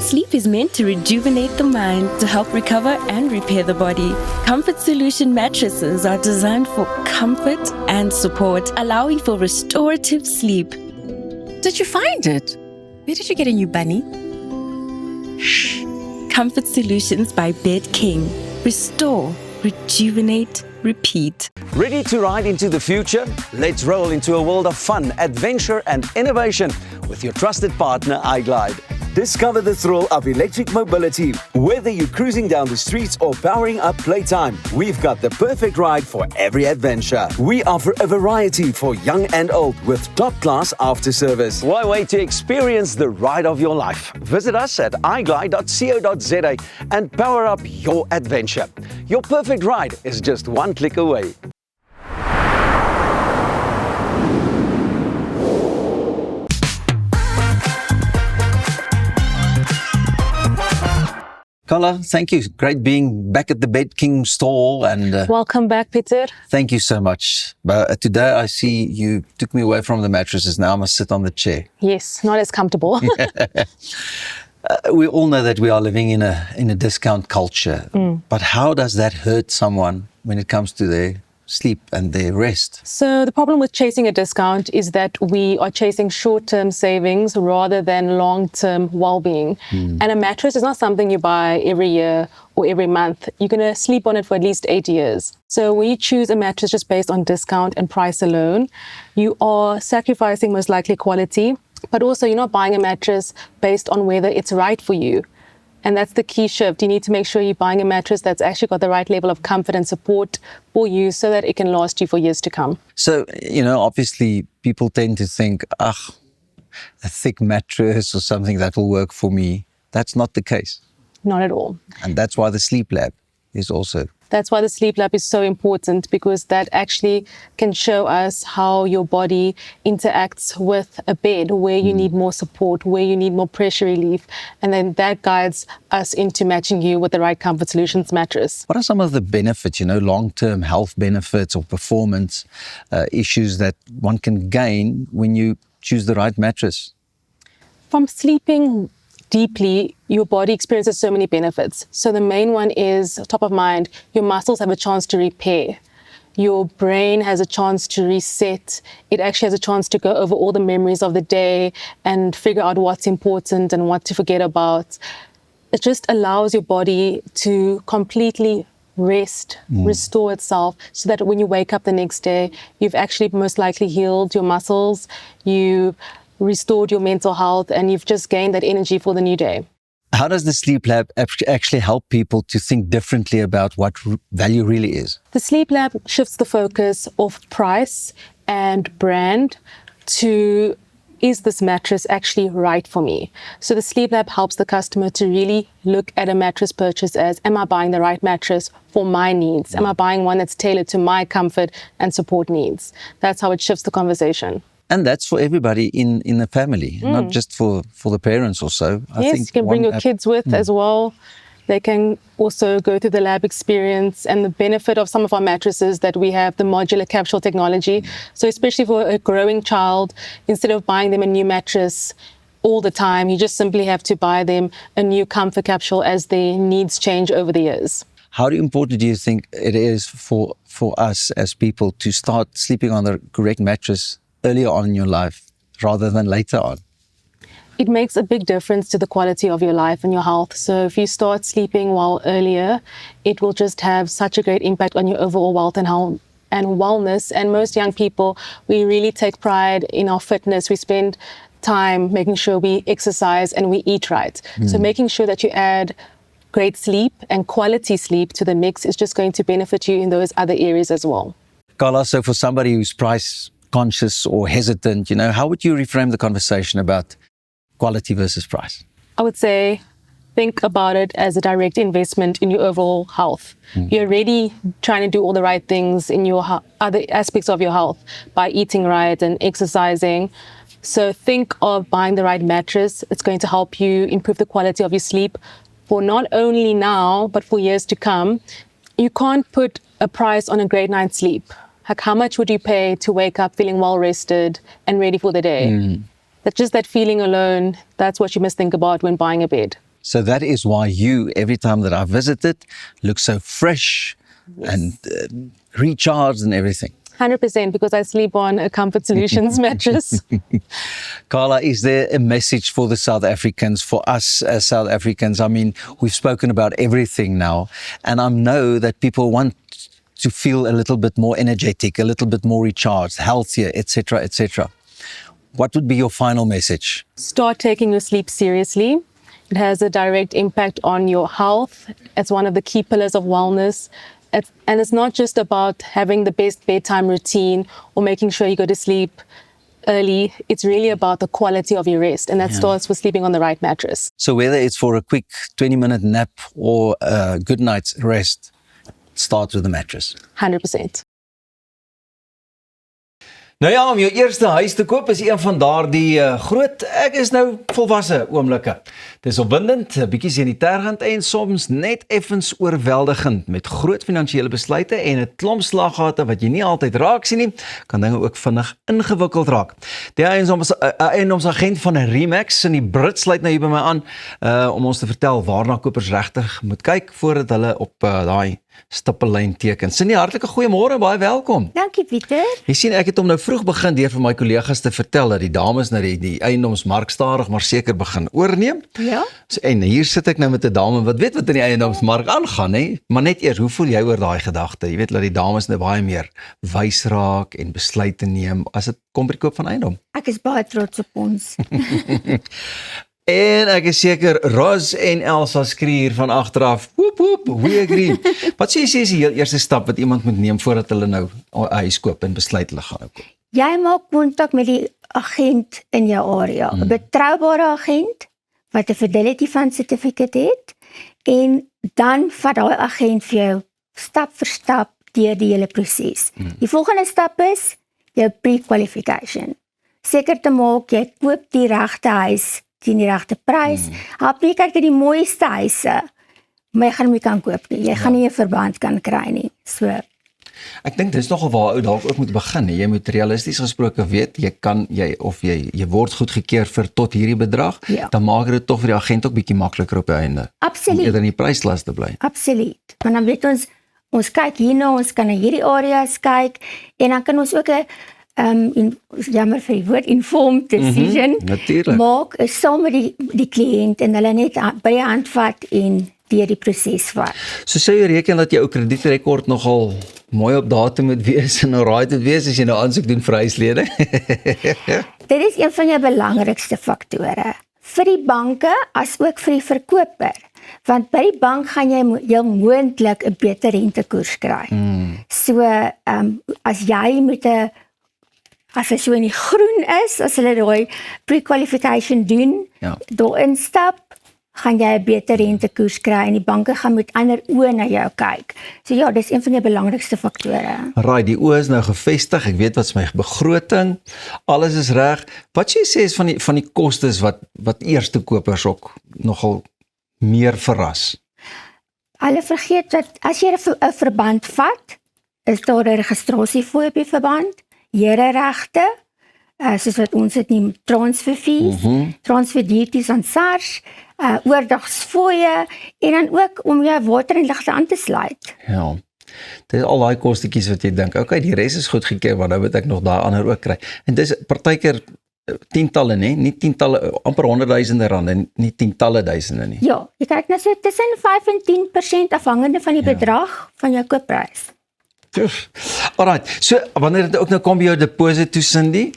Sleep is meant to rejuvenate the mind, to help recover and repair the body. Comfort Solution mattresses are designed for comfort and support, allowing for restorative sleep. Did you find it? Where did you get a new bunny? Shh. Comfort Solutions by Bed King. Restore, rejuvenate, repeat. Ready to ride into the future? Let's roll into a world of fun, adventure and innovation with your trusted partner iGlide. Discover the thrill of electric mobility. Whether you're cruising down the streets or powering up playtime, we've got the perfect ride for every adventure. We offer a variety for young and old with top-class after-service. Why wait to experience the ride of your life? Visit us at iglide.co.za and power up your adventure. Your perfect ride is just one click away. Carla, thank you. Great being back at the Bed King stall and welcome back, Peter. Thank you so much. But today I see you took me away from the mattresses. Now I must sit on the chair. Yes, not as comfortable. We all know that we are living in a discount culture. But how does that hurt someone when it comes to their sleep and their rest? So the problem with chasing a discount is that we are chasing short-term savings rather than long-term well-being. And a mattress is not something you buy every year or every month. You're going to sleep on it for at least 8 years. So when you choose a mattress just based on discount and price alone, you are sacrificing most likely quality, but also you're not buying a mattress based on whether it's right for you. And that's the key shift. You need to make sure you're buying a mattress that's actually got the right level of comfort and support for you so that it can last you for years to come. So, obviously people tend to think, a thick mattress or something that will work for me. That's not the case. Not at all. And that's why the Sleep Lab is also. That's why the Sleep Lab is so important, because that actually can show us how your body interacts with a bed, where you need more support, where you need more pressure relief. And then that guides us into matching you with the right Comfort Solutions mattress. What are some of the benefits, long-term health benefits or performance issues that one can gain when you choose the right mattress? From sleeping deeply, your body experiences so many benefits. So the main one is, top of mind, your muscles have a chance to repair. Your brain has a chance to reset. It actually has a chance to go over all the memories of the day and figure out what's important and what to forget about. It just allows your body to completely rest, restore itself, so that when you wake up the next day, you've actually most likely healed your muscles, you've restored your mental health, and you've just gained that energy for the new day. How does the Sleep Lab actually help people to think differently about what value really is? The Sleep Lab shifts the focus off price and brand to, is this mattress actually right for me? So the Sleep Lab helps the customer to really look at a mattress purchase as, am I buying the right mattress for my needs? Am I buying one that's tailored to my comfort and support needs? That's how it shifts the conversation. And that's for everybody in the family, not just for the parents or so. I think you can bring your kids with as well. They can also go through the lab experience, and the benefit of some of our mattresses that we have the modular capsule technology. So especially for a growing child, instead of buying them a new mattress all the time. You just simply have to buy them a new comfort capsule as their needs change over the years. How important do you think it is for us as people to start sleeping on the correct mattress earlier on in your life rather than later on? It makes a big difference to the quality of your life and your health. So if you start sleeping well earlier, it will just have such a great impact on your overall wealth and health and wellness. And most young people, we really take pride in our fitness. We spend time making sure we exercise and we eat right. So making sure that you add great sleep and quality sleep to the mix is just going to benefit you in those other areas as well. Carla, so for somebody who's price conscious or hesitant, how would you reframe the conversation about quality versus price? I would say think about it as a direct investment in your overall health. You're already trying to do all the right things in your other aspects of your health by eating right and exercising. So think of buying the right mattress. It's going to help you improve the quality of your sleep for not only now, but for years to come. You can't put a price on a great night's sleep. Like, how much would you pay to wake up feeling well rested and ready for the day? That's just that feeling alone. That's what you must think about when buying a bed. So that is why you, every time that I visited, look so fresh and recharged and everything. 100%, because I sleep on a Comfort Solutions mattress. Carla, is there a message for the South Africans, for us as South Africans? I mean, we've spoken about everything now, and I know that people want to feel a little bit more energetic, a little bit more recharged, healthier, etc., etc. What would be your final message? Start taking your sleep seriously. It has a direct impact on your health. It's one of the key pillars of wellness. And it's not just about having the best bedtime routine or making sure you go to sleep early. It's really about the quality of your rest. And that starts with sleeping on the right mattress. So whether it's for a quick 20-minute nap or a good night's rest, start with the mattress. 100%. Nou ja, om jou eerste huis te koop is een van daardie groot, ek is nou volwasse oomblikke. Dis opwindend, 'n bietjie seniterend en soms net effens oorweldigend met groot finansiële besluite en 'n klomp slaggate wat jy nie altyd raak sien nie, kan dinge ook vinnig ingewikkeld raak. Die eiendomsagent van Remax in die Brits sluit nou hier by my aan om ons te vertel waarna kopers regtig moet kyk voordat hulle op daai stippellyn teken. Cindy, hartlike goeiemôre, baie welkom. Dankie Pieter. Jy sien, ek het hom nou vroeg begin deur vir my kollegas te vertel dat die dames nou die eiendomsmark stadig maar seker begin oorneem. Ja. So, en hier sit ek nou met 'n dame wat weet wat in die eiendomsmark aangaan, hè? Maar net eers, hoe voel jy oor daai gedagte? Jy weet dat die dames nou baie meer wys raak en besluite neem as dit kom by die koop van eiendom. Ek is baie trots op ons. En ek is seker Ros en Elsa skree hier van agteraf. Woep woep, we agree. Wat sê jy is die heel eerste stap wat iemand moet neem voordat hulle nou 'n huis koop en besluit hulle gaan koop? Jy maak kontak met die agent in jou area, 'n betroubare agent wat 'n Fidelity Fund certificate het, en dan vat daai agent vir jou stap vir stap deur die hele proses. Die volgende stap is jou pre-qualification. Seker te maak jy koop die regte huis teen die regte prys. Help nie kyk na die mooiste huise, maar jy gaan hom nie kan koop nie. Jy gaan nie 'n verband kan kry nie. So ek dink dis nogal waar ou dalk ook moet begin. Jy moet realisties gesproke weet, jy word goedgekeur vir tot hierdie bedrag, dan maak dit tog vir die agent ook bietjie makliker op die einde. Absoluut. Om eerder in die prysklas te bly. Absoluut. Want dan weet ons kyk hierna, ons kan na hierdie areas kyk, en dan kan ons ook 'n jammer vir die woord, informed decision maak saam met die kliënt en hulle net by die hand vat en deur die proses vat. So sê jy reken dat jou kredietrekord nogal mooi op datum moet wees en alright moet wees as jy nou aansoek doen vir huisleding? Dit is een van jou belangrikste faktore vir die banke as ook vir die verkoper. Want by die bank gaan jy heel moontlik 'n beter rentekoers kry. So as jy met as hy so in die groen is, as hulle daai pre-qualification doen, daar instap, gaan jy 'n beter rentekoers kry en die banke gaan met ander oë na jou kyk. So ja, dis een van die belangrikste faktore. Right, die oë is nou gevestig. Ek weet wat is my begroting. Alles is reg. Wat jy sê is van die kostes wat eerste kopers ook nogal meer verras. Hulle vergeet dat as jy 'n verband vat, is daar 'n registrasiefooi op die verband, ereregte, soos wat ons dit neem, transfer fees, transfer duties aan SARS, oordagsfooie en dan ook om jou water en ligte aan te sluit. Ja. Dit is al daai kostetjies wat jy dink, okay, die res is goed gekeer, maar nou moet ek nog daai ander ook kry. En dis partykeer tientalle, nie tientalle, amper honderdduisende rande, nie tientalle duisende nie. Ja, jy kyk nou so tussen 5 en 10% afhangende van die bedrag van jou koopprys. Alright, so wanneer dit ook nou kom by jou deposito, Cindy,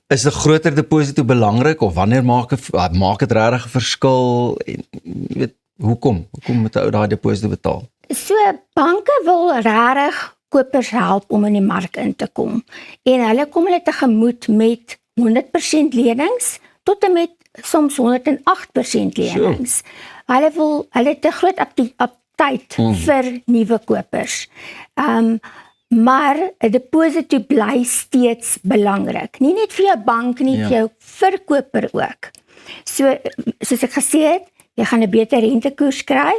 is 'n groter deposito belangrik of wanneer maak dit regtig 'n verskil en jy weet hoekom moet 'n ou daai deposito betaal? So banke wil regtig kopers help om in die mark in te kom en hulle kom hulle tegemoet met 100% lenings tot en met soms 108% lenings. Hulle het 'n groot aptyd vir nuwe kopers. Maar 'n deposito bly steeds belangrik. Nie net vir jou bank nie, vir jou verkoper ook. So soos ek gesê het, jy gaan 'n beter rentekoers kry.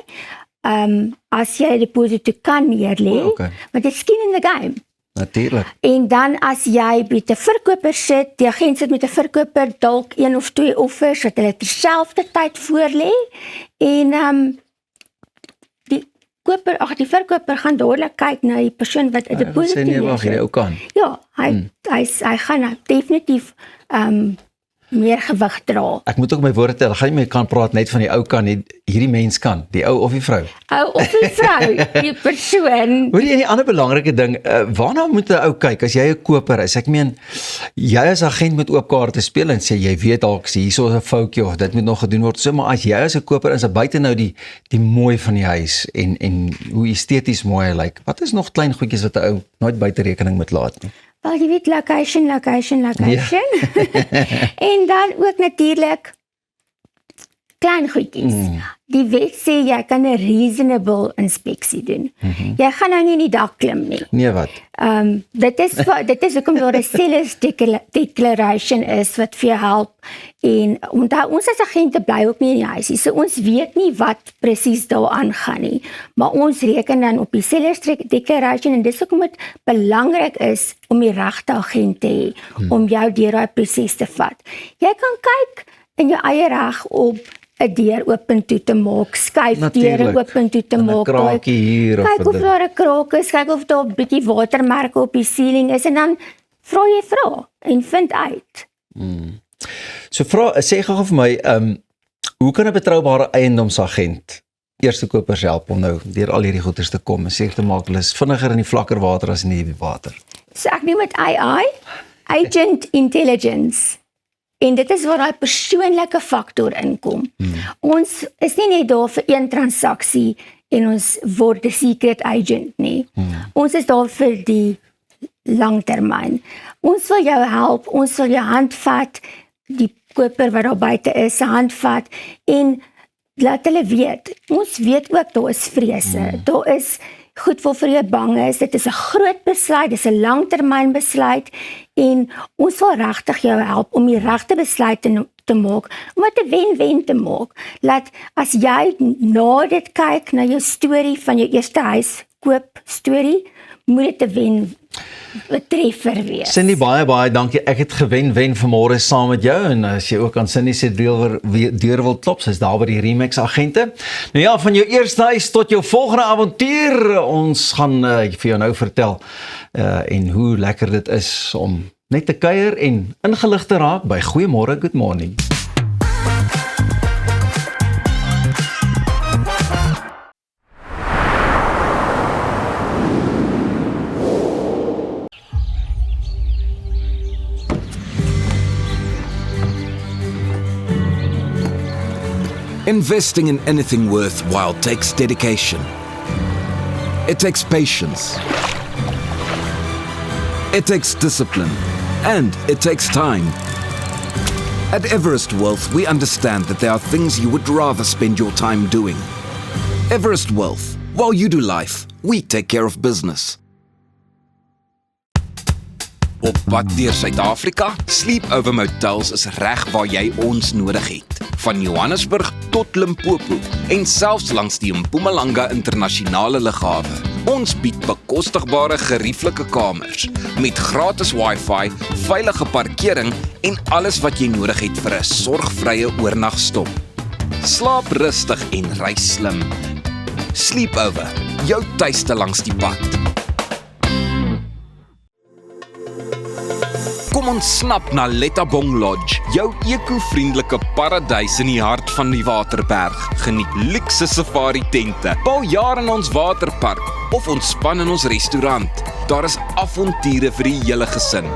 As jy 'n deposito kan neerlê, want dit is skin in the game. Natuurlik. En dan as jy by 'n verkoper sit, die agent sit met 'n verkoper, dalk 1 of 2 offers wat hulle terselfdertyd voorlê en die verkoper gaan dadelik kyk na die persoon wat 'n deposito sê nee, wag, hierdie ou kan. Ja, hy gaan definitief meer gewig dra. Ek moet ook my woorde tel, gaan nie meer kan praat net van die ou kan nie, hierdie mens kan, die ou of die vrou. Ou of die vrou, die persoon. Hoor jy, 'n ander belangrike ding, waarna moet 'n ou kyk as jy 'n koper is? Ek meen, jy as agent moet oop kaarte speel en sê jy weet dalk hierso 'n foutjie of dit moet nog gedoen word. So maar as jy as 'n koper is, buite nou die mooi van die huis en hoe esteties mooi hy lyk. Wat is nog klein goedjies wat 'n ou nooit buite rekening moet laat nie? Wel, jy weet, location. Ja. En dan ook natuurlik klein goedjies. Die wet sê jy kan 'n reasonable inspeksie doen. Jy gaan nou nie in die dak klim nie. Nee, wat? Dit is hoekom daar 'n seller's declaration is wat vir jou help. En onthou, ons as agente bly ook nie in die huisie, so ons weet nie wat presies daar aangaan nie. Maar ons reken dan op die seller's declaration en dis hoekom dit belangrik is om die regte agent te hê om jou deur daai proses te vat. Jy kan kyk in jou eie reg op 'n deur open toe te maak, skuif deure open toe te maak. Kyk of daar 'n kraak is, kyk of daar 'n bietjie watermerke op die ceiling is en dan vra jy en vind uit. So sê gou vir my, hoe kan 'n betroubare eiendomsagent eerste kopers help om nou deur al hierdie goeders te kom en seker te maak hulle is vinniger in die vlakker water as in die diepe water? So ek noem dit AI, Agent Intelligence. En dit is waar daai persoonlike faktor inkom. Ons is nie net daar vir een transaksie en ons word 'n secret agent nie. Ons is daar vir die langtermyn. Ons wil jou help, ons wil jou hand vat, die koper wat daar buite is, se hand vat en laat hulle weet. Ons weet ook daar is vrese, daar is goed vir jy bang is, dit is 'n groot besluit, dit is 'n langtermyn besluit en ons wil regtig jou help om die regte besluit te maak, om dit 'n wen-wen te maak. Laat as jy na dit kyk na jou storie van jou eerste huis koop storie, moet dit 'n treffer wees. Cindy, baie dankie. Ek het gewen vanmôre saam met jou en as jy ook aan Cindy se deur wil klop, sy's daar by die Remax agente. Nou ja, van jou eerste huis tot jou volgende avontuur, ons gaan vir jou nou vertel en hoe lekker dit is om net te kuier en ingelig te raak by Goeiemôre, Good Morning. Investing in anything worthwhile takes dedication. It takes patience. It takes discipline. And it takes time. At Everest Wealth, we understand that there are things you would rather spend your time doing. Everest Wealth. While you do life, we take care of business. Op pad deur Suid-Afrika, Sleepover Motels is reg waar jy ons nodig het. Van Johannesburg tot Limpopo en selfs langs die Mpumalanga internasionale lughawe. Ons bied bekostigbare gerieflike kamers met gratis Wi-Fi, veilige parkering en alles wat jy nodig het vir 'n sorgvrye oornagstop. Slaap rustig en ry slim. Sleepover, jou tuiste langs die pad. Kom ons snap na Lettabong Lodge, jou eco-vriendelike paradys in die hart van die Waterberg. Geniet luukse safari tente, bou jaar in ons waterpark of ontspan in ons restaurant. Daar is avonture vir die hele gesin.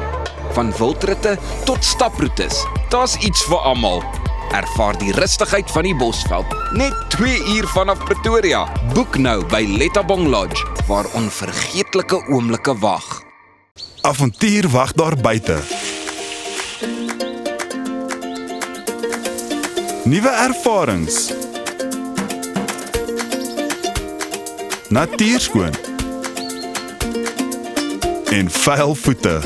Van wildritte tot staproetes, daar's iets vir almal. Ervaar die rustigheid van die Bosveld, net 2 uur vanaf Pretoria. Boek nou by Lettabong Lodge, waar onvergeetlike oomblikke wag. Avontuur wag daar buite. Nuwe ervarings. Natuurskoon. En vuil voete.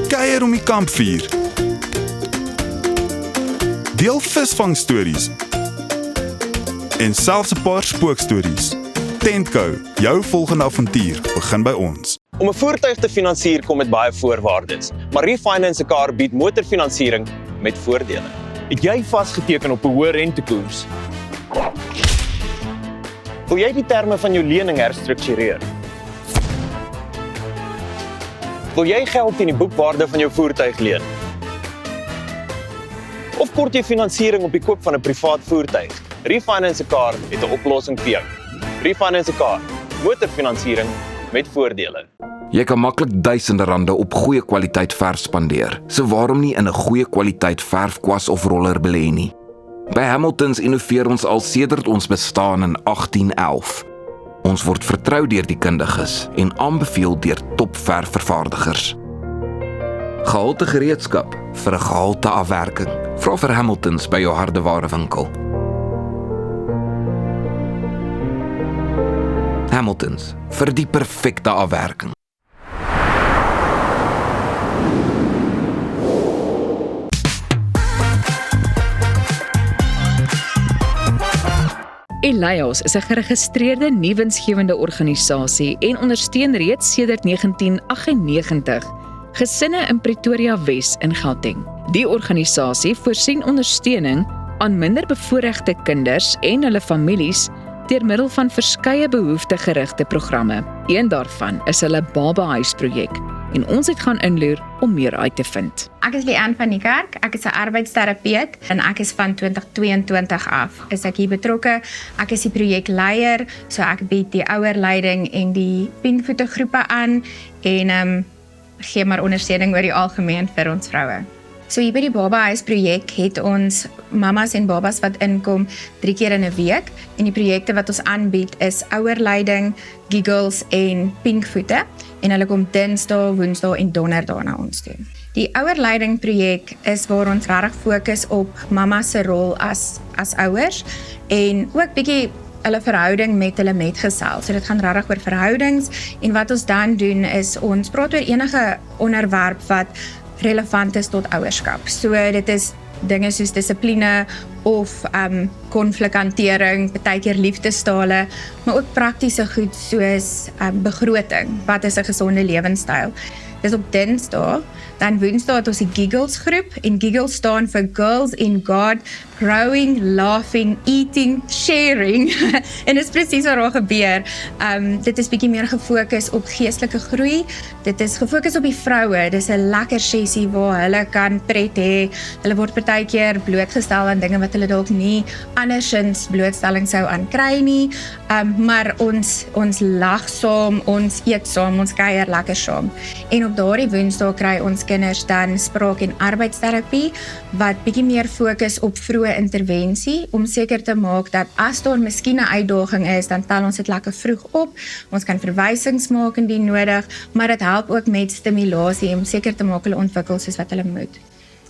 Kuier om die kampvuur. Deel visvangstories. En selfs 'n paar spookstories. Tentco, jou volgende avontuur begin by ons. Om 'n voertuig te finansier kom met baie voorwaardes, maar Refinance 'n Car bied motorfinansiering met voordele. Het jy vasgeteken op 'n hoë rentekoers? Wil jy die terme van jou lening herstruktureer? Wil jy geld teen die boekwaarde van jou voertuig leen? Of kort jy finansiering op die koop van 'n privaat voertuig? Refinance 'n Car het 'n oplossing vir jou. Refinance 'n Car, motorfinansiering met voordele. Jy kan maklik duisende rande op goeie kwaliteit verf spandeer. So waarom nie in 'n goeie kwaliteit verfkwas of roller belê nie? By Hamiltons innoveer ons al sedert ons bestaan in 1811. Ons word vertrou deur die kundiges en aanbeveel deur topverfvervaardigers. Gehalte gereedskap vir 'n gehalte afwerking. Vra vir Hamiltons by jou hardewarewinkel. Hamiltons, vir die perfekte afwerking. Elios is 'n geregistreerde nie-winsgewende organisasie en ondersteun reeds sedert 1998 gesinne in Pretoria Wes in Gauteng. Die organisasie voorsien ondersteuning aan minderbevoorregte kinders en hulle families deur middel van verskeie behoeftegerigte programme. Een daarvan is hulle Babahuisprojek en ons het gaan inloer om meer uit te vind. Ek is Leanne van die Kerk, ek is 'n arbeidsterapeut en ek is van 2022 af. Is ek hier betrokke? Ek is die projekleier, so ek bied die ouerleiding en die pinkvoete groepe aan en gee maar ondersteuning oor die algemeen vir ons vroue. So hier by die Babahuisprojek het ons mamas en babas wat inkom 3 keer in 'n week en die projekte wat ons aanbied is ouerleiding, giggles en pinkvoete en hulle kom Dinsdae, Woensdae en Donderdae na ons toe. Die ouerleiding projek is waar ons regtig fokus op mamma se rol as ouers en ook bietjie hulle verhouding met hulle metgesel. So dit gaan regtig oor verhoudings en wat ons dan doen is ons praat oor enige onderwerp wat relevant is tot ouerskap. So dit is dinge soos dissipline of konflikhantering, partykeer liefdestale, maar ook praktiese goed soos begroting. Wat is 'n gesonde lewenstyl? Dis op Dinsdae, dan Woensdae het ons die Giggles groep en Giggles staan vir Girls in God, Growing, Laughing, Eating, Sharing. En dit is presies wat daar gebeur. Dit is bietjie meer gefokus op geestelike groei. Dit is gefokus op die vroue. Dis 'n lekker sessie waar hulle kan pret hê. Hulle word partykeer blootgestel aan dinge wat hulle dalk nie andersins blootstelling sou aan kry nie. Maar ons lag saam, ons eet saam, ons kuier lekker saam. En op daardie Woensdae kry ons kinders dan spraak- en arbeidsterapie wat bietjie meer fokus op vroeë intervensie om seker te maak dat as daar miskien 'n uitdaging is, dan tel ons dit lekker vroeg op. Ons kan verwysings maak indien nodig, maar dit help ook met stimulasie om seker te maak hulle ontwikkel soos wat hulle moet.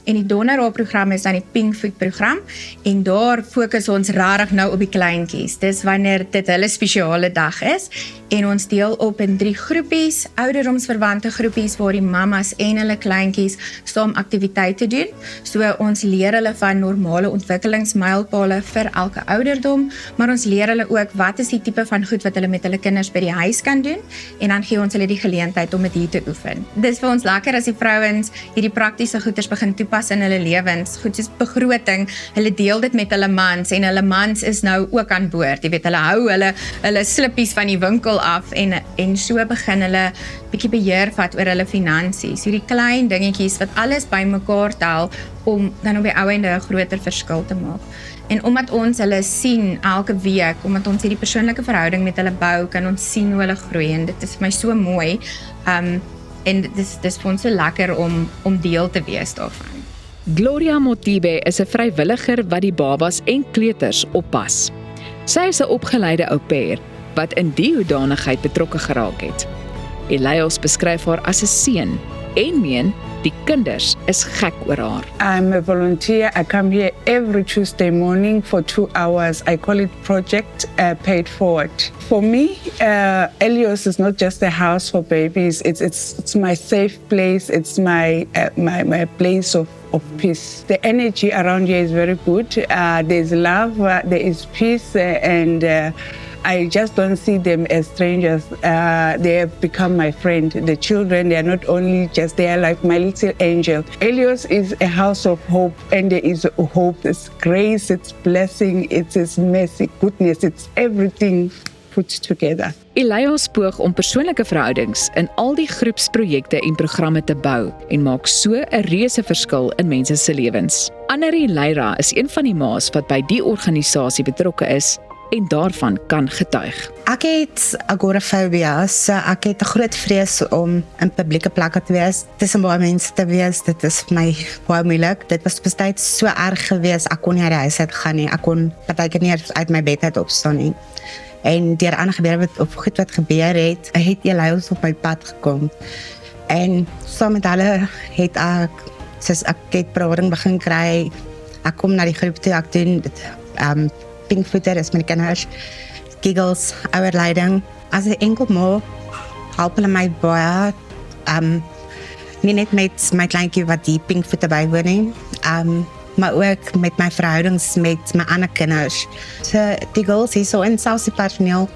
En die donderdae-program is dan die Pink Food program en daar fokus ons rarig nou op die kleintjies. Dis wanneer dit hulle spesiale dag is en ons deel op in 3 groepies, ouderdomsverwante groepies waar die mammas en hulle kleintjies saam aktiwiteite doen. So ons leer hulle van normale ontwikkelingsmylpale vir elke ouderdom, maar ons leer hulle ook wat is die tipe van goed wat hulle met hulle kinders by die huis kan doen en dan gee ons hulle die geleentheid om dit hier te oefen. Dis vir ons lekker as die vrouens hierdie praktiese goeders begin toepas in hulle lewens, goed soos begroting, hulle deel dit met hulle mans en hulle mans is nou ook aan boord. Jy weet, hulle hou hulle slippies van die winkel af en so begin hulle bietjie beheer vat oor hulle finansies. Hierdie klein dingetjies wat alles bymekaar tel om dan op die ou einde 'n groter verskil te maak. En omdat ons hulle sien elke week, omdat ons hierdie persoonlike verhouding met hulle bou, kan ons sien hoe hulle groei en dit is vir my so mooi. En dis vir ons so lekker om deel te wees daarvan. Gloria Motibe is 'n vrywilliger wat die babas en kleuters oppas. Sy is 'n opgeleide au pair wat in die hoedanigheid betrokke geraak het. Elias beskryf haar as 'n seun en meen die kinders is gek oor haar. I'm a volunteer. I come here every Tuesday morning for 2 hours. I call it Project Paid Forward. For me, Elios is not just a house for babies. It's my safe place. It's my place of peace. The energy around here is very good. There's love. There is peace, and I just don't see them as strangers. They have become my friend. The children, they are not only just there like my little angel. Elios is a house of hope, and there is hope. It's grace, it's blessing, it's His mercy, goodness, it's everything put together. Elias poog om persoonlike verhoudings in al die groepsprojekte en programme te bou en maak so 'n reuse verskil in mense se lewens. Annerie Leira is een van die ma's wat by die organisasie betrokke is en daarvan kan getuig. Ek het agorafobia, so ek het 'n groot vrees om in publieke plekke te wees, tussen baie mense te wees. Dit is vir my baie moeilik. Dit was bestyds so erg geweest, ek kon nie uit die huis uit gaan nie. Ek kon partykeer nie uit my bed uit opstaan nie. En deur ander gebeure of goed wat gebeur het Elias op my pad gekom. En saam met hulle het ek het berading begin kry. Ek kom na die groep toe, ek doen dit, Pink Food is met die kinders, giggles, ouerleiding. As 'n enkel ma help hulle my baie, nie net met my kleintjie wat die Pink Food bywoon nie, maar ook met my verhoudings met my ander kinders. So die girls hier so en selfs die personeel,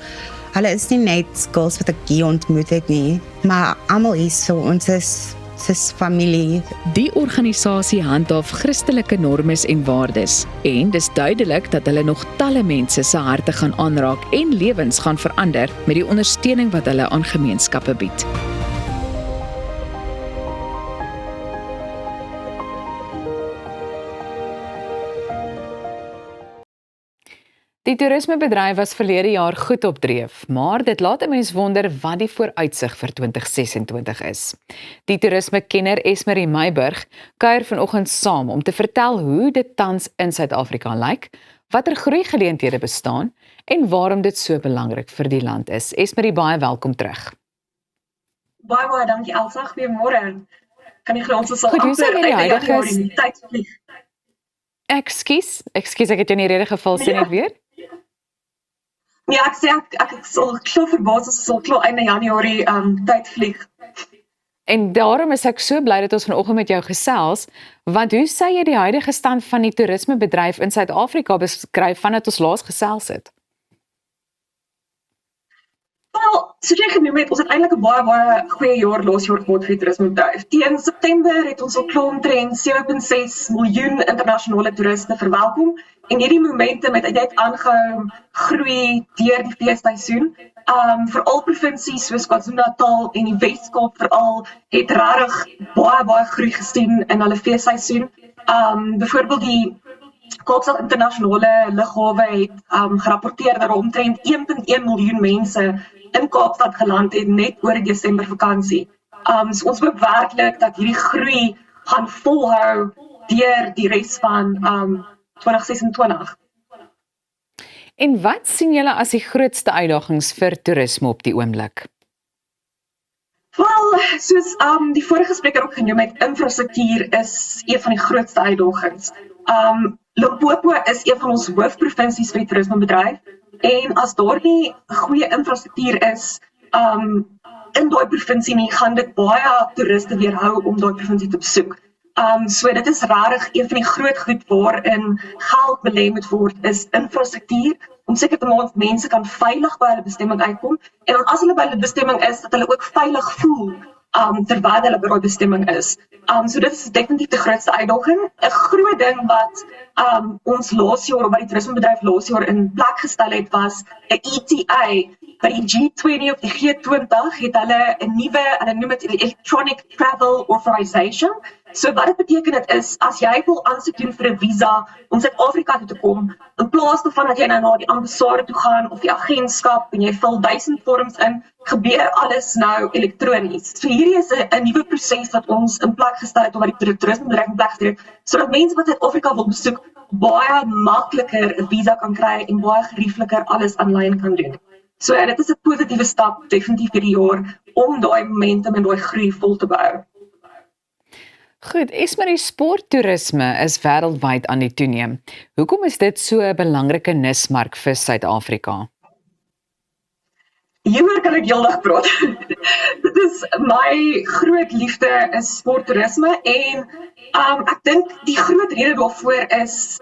hulle is nie net girls wat ek hier ontmoet het nie, maar almal hier so, ons is familie. Die organisasie handhaaf Christelike normes en waardes en dis duidelik dat hulle nog talle mense se harte gaan aanraak en lewens gaan verander met die ondersteuning wat hulle aan gemeenskappe bied. Die toerismebedryf was verlede jaar goed op dreef, maar dit laat 'n mens wonder wat die vooruitsig vir 2026 is. Die toerismekenner Esmerie Meiburg kuier vanoggend saam om te vertel hoe dit tans in Suid-Afrika lyk, watter groeigeleenthede bestaan en waarom dit so belangrik vir die land is. Esmerie, baie welkom terug. Baie dankie Elsa, goeiemôre. Kan nie glo ons is al Goed, hoe sê jy die huidige die tyd vlieg. Ekskuus, ek het jou in die rede geval, sê net weer. Nee, ek sê ek sal glo verbaas as ons al einde Januarie tyd vlieg. En daarom is ek so bly dat ons vanoggend met jou gesels, want hoe sê jy die huidige stand van die toerismebedryf in Suid-Afrika beskryf vandat ons laas gesels het? Wel, soos jy genoem het, ons het eintlik 'n baie goeie jaar laas jaar gehad vir die toerismebedryf. Teen September het ons al klaar omtrent 7.6 miljoen internasionale toeriste verwelkom en hierdie momentum het net aangehou groei deur die feesseisoen. Veral provinsies soos KwaZulu-Natal en die Wes-Kaap veral het regtig baie groei gesien in hulle feesseisoen. Byvoorbeeld die Kaapstad internasionale lughawe het gerapporteer dat omtrent 1.1 miljoen mense in Kaapstad geland het net oor die Desember vakansie. So ons hoop werklik dat hierdie groei gaan volhou deur die res van 2026. En wat sien julle as die grootste uitdagings vir toerisme op die oomblik? Wel, soos die vorige spreker ook genoem het, infrastruktuur is een van die grootste uitdagings. Limpopo is een van ons hoofprovinsies vir die toerismebedryf en as daar nie goeie infrastruktuur is in daai provinsie nie, gaan dit baie toeriste weerhou om daai provinsie te besoek. So dit is regtig een van die groot goed waarin geld belê moet word is infrastruktuur, om seker te maak mense kan veilig by hulle bestemming uitkom en dan as hulle by hulle bestemming is, dat hulle ook veilig voel terwyl hulle by daai bestemming is. So dit is definitief die grootste uitdaging. 'n Groot ding wat ons laas jaar, of wat die toerismebedryf laas jaar in plek gestel het, was 'n ETA. By die G20 of die G20 het hulle 'n nuwe, hulle noem dit die Electronic Travel Authorization. So wat dit beteken is, as jy wil aansoek doen vir 'n visa om Suid-Afrika toe te kom, in plaas daarvan dat jy nou na die ambassade toe gaan of die agentskap en jy vul 1000 vorms in, gebeur alles nou elektronies. So hierdie is 'n nuwe proses wat ons in plek gestel het, of wat die toerismebedryf in plek gestel het, sodat mense wat Suid-Afrika wil besoek, baie makliker 'n visa kan kry en baie geriefliker alles aanlyn kan doen. So dit is 'n positiewe stap definitief hierdie jaar om daai momentum en daai groei vol te bou. Goed, Esmerie, sporttoerisme is wêreldwyd aan die toeneem. Hoekom is dit so 'n belangrike nismark vir Suid-Afrika? Hieroor kan ek heeldag praat. Dit is my groot liefde is sporttoerisme en ek dink die groot rede daarvoor is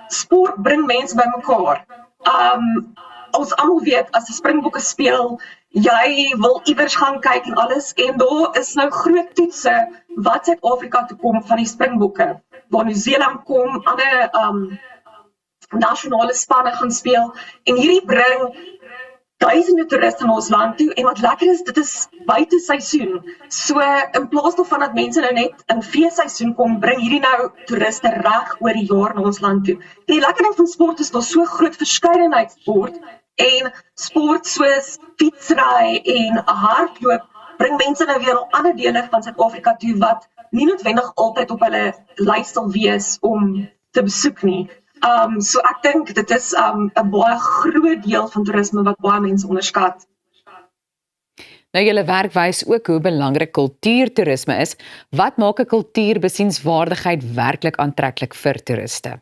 sport bring mense bymekaar. Ons almal weet, as die Springbokke speel, jy wil iewers gaan kyk en alles, en daar is nou groot toetse wat Suid-Afrika toe kom van die Springbokke, waar Nieu-Seeland kom, ander nasionale spanne gaan speel, en hierdie bring duisende toeriste na ons land toe, en wat lekker is, dit is buite seisoen. So, in plaas daarvan dat mense nou net in feesseisoen kom, bring hierdie nou toeriste reg oor die jaar na ons land toe. En die lekker ding van sport is, daar so groot verskeidenheid sport, en sport soos fietsry en hardloop, bring mense nou weer na ander dele van Suid-Afrika toe, wat nie noodwendig altyd op hulle lys sal wees om te besoek nie. So ek dink dit is 'n baie groot deel van toerisme wat baie mense onderskat. Nou julle werk wys ook hoe belangrik kultuurtoerisme is. Wat maak 'n kultuurbesienswaardigheid werklik aantreklik vir toeriste?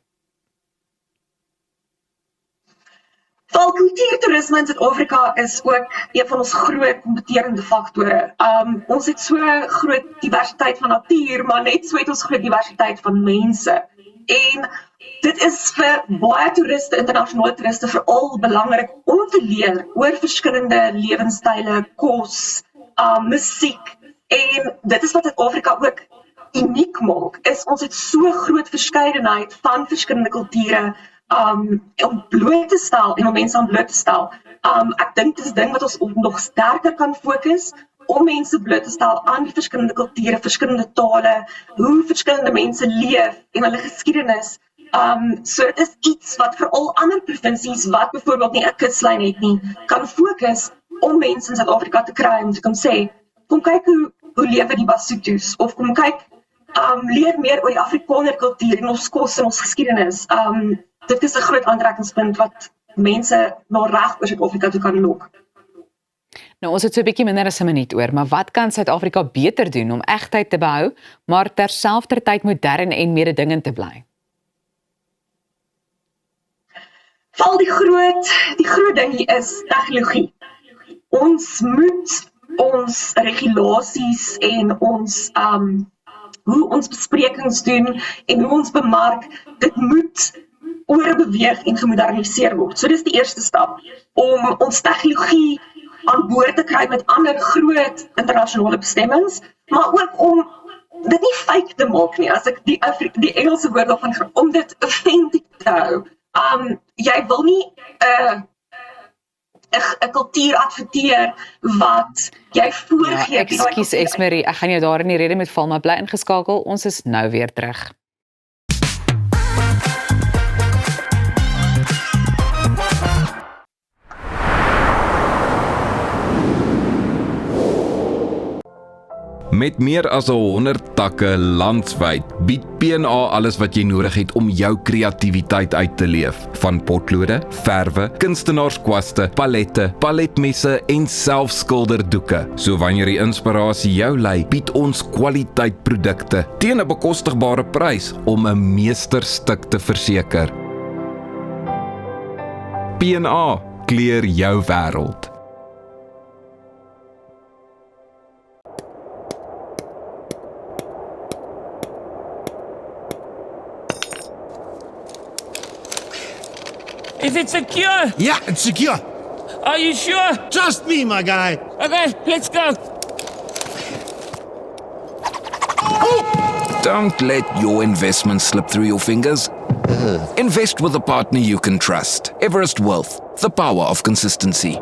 Wel, kultuurtoerisme in Suid-Afrika is ook een van ons groot kompeterende faktore. Ons het so groot diversiteit van natuur, maar net so het ons groot diversiteit van mense. En dit is vir baie toeriste, internasionale toeriste, veral belangrik om te leer oor verskillende lewenstyle, kos, musiek. En dit is wat Suid-Afrika ook uniek maak, is ons het so groot verskeidenheid van verskillende kulture om bloot te stel en om mense aan bloot te stel. Ek dink dit is 'n ding wat ons nog sterker kan fokus, om mense bloot te stel aan die verskillende kulture, verskillende tale, hoe verskillende mense leef en hulle geskiedenis. So dit is iets wat veral ander provinsies wat byvoorbeeld nie 'n kuslyn het nie, kan fokus om mense in Suid-Afrika te kry om te kom sê, kom kyk hoe lewe die Basutos, of kom kyk, leer meer oor die Afrikaner kultuur en ons kos en ons geskiedenis. Dit is 'n groot aantrekkingspunt wat mense na reg oor Suid-Afrika toe kan lok. Nou, ons het so 'n bietjie minder as 'n minuut oor, maar wat kan Suid-Afrika beter doen om egtheid te behou, maar terselfdertyd modern en mededingend te bly? Val die groot ding hier is tegnologie. Ons moet ons regulasies en ons hoe ons besprekings doen en hoe ons bemark, dit moet oorbeweeg en gemoderniseer word. So dis die eerste stap, om ons tegnologie aan boord te kry met ander groot internasionale bestemmings, maar ook om dit nie fake te maak nie, as ek die Engelse woord daarvan, om dit authentic te hou. Jy wil nie 'n kultuur adverteer wat jy voorgee. Ja, ekskuus Esmerie, ek gaan jou daar in die rede met val, maar bly ingeskakel, ons is nou weer terug. Met meer as 100 takke landwyd bied P&A alles wat jy nodig het om jou kreatiwiteit uit te leef. Van potlode, verwe, kunstenaarskwaste, palette, paletmesse en selfs skilderdoeke. So wanneer die inspirasie jou lei, bied ons kwaliteitprodukte teen 'n bekostigbare prys om 'n meesterstuk te verseker. P&A kleur jou wêreld. Is it secure? Yeah, it's secure. Are you sure? Trust me, my guy. Okay, let's go. Don't let your investment slip through your fingers. Invest with a partner you can trust. Everest Wealth, the power of consistency.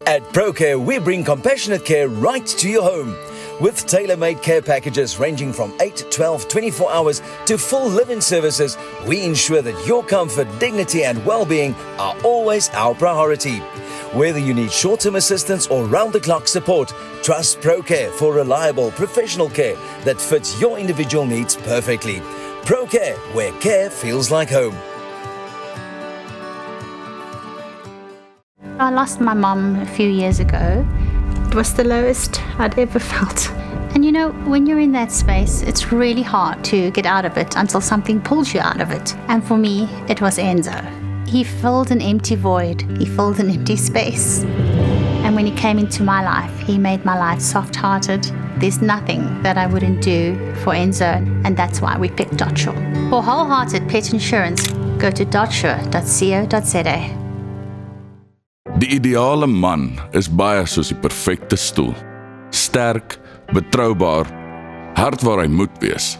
At ProCare, we bring compassionate care right to your home. With tailor-made care packages ranging from 8, 12, 24 hours to full live-in services, we ensure that your comfort, dignity and well-being are always our priority. Whether you need short-term assistance or round-the-clock support, trust ProCare for reliable professional care that fits your individual needs perfectly. ProCare, where care feels like home. I lost my mum a few years ago. It was the lowest I'd ever felt. And you know, when you're in that space, it's really hard to get out of it until something pulls you out of it. And for me, it was Enzo. He filled an empty void. He filled an empty space. And when he came into my life, he made my life soft-hearted. There's nothing that I wouldn't do for Enzo, and that's why we picked Dotsure. For wholehearted pet insurance, go to dotsure.co.za. Die ideale man is baie soos die perfekte stoel. Sterk, betroubaar, hard waar hy moet wees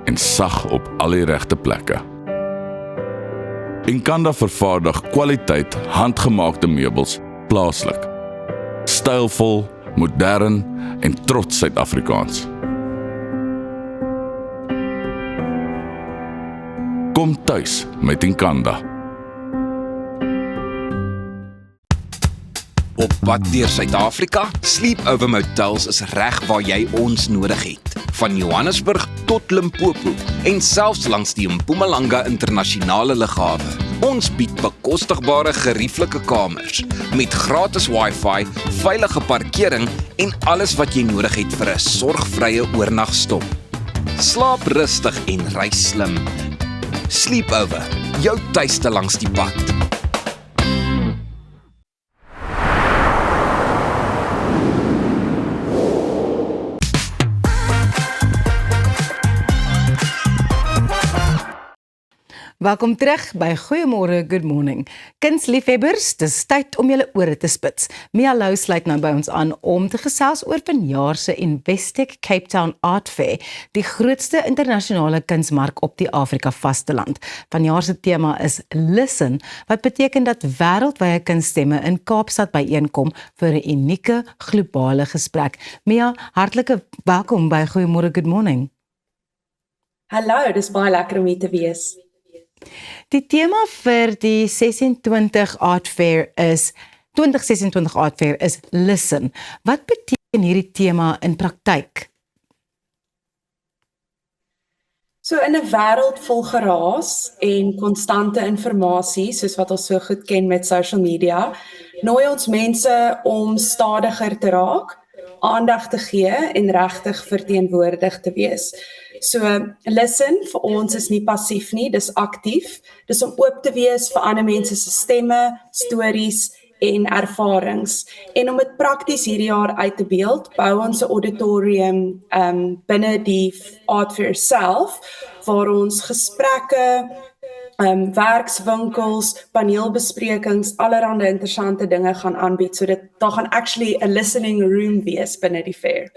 en sag op al die regte plekke. Enkanda vervaardig kwaliteit handgemaakte meubels plaaslik. Stylvol, modern en trots Suid-Afrikaans. Kom tuis met Enkanda. Op pad deur Suid-Afrika, Sleepover Motels is reg waar jy ons nodig het. Van Johannesburg tot Limpopo en selfs langs die Mpumalanga internasionale lughawe. Ons bied bekostigbare gerieflike kamers met gratis Wi-Fi, veilige parkering en alles wat jy nodig het vir 'n sorgvrye oornagstop. Slaap rustig en reis slim. Sleepover, jou tuiste langs die pad. Welkom terug by Goeiemôre, Good Morning. Kunsliefhebbers, dis tyd om julle ore te spits. Mia Lou sluit nou by ons aan om te gesels oor vanjaar se Investec Cape Town Art Fair, die grootste internasionale kunsmark op die Afrika vasteland. Vanjaar se tema is Listen, wat beteken dat wêreldwye kunststemme in Kaapstad byeenkom vir 'n unieke globale gesprek. Mia, hartlike welkom by Goeiemôre, Good Morning. Hallo, dis baie lekker om hier te wees. Die tema vir die 2026 Art Fair is Listen. Wat beteken hierdie tema in praktyk? So in 'n wêreld vol geraas en konstante inligting, soos wat ons so goed ken met social media, nooi ons mense om stadiger te raak, aandag te gee en regtig verteenwoordig te wees. So, listen vir ons is nie passief nie, dis aktief. Dis om oop te wees vir ander mense se stemme, stories en ervarings. En om dit prakties hierdie jaar uit te beeld, bou ons 'n auditorium binne die Art Fair self, waar ons gesprekke, werkswinkels, paneelbesprekings, allerhande interessante dinge gaan aanbied, so daar gaan actually 'n listening room wees binne die fair.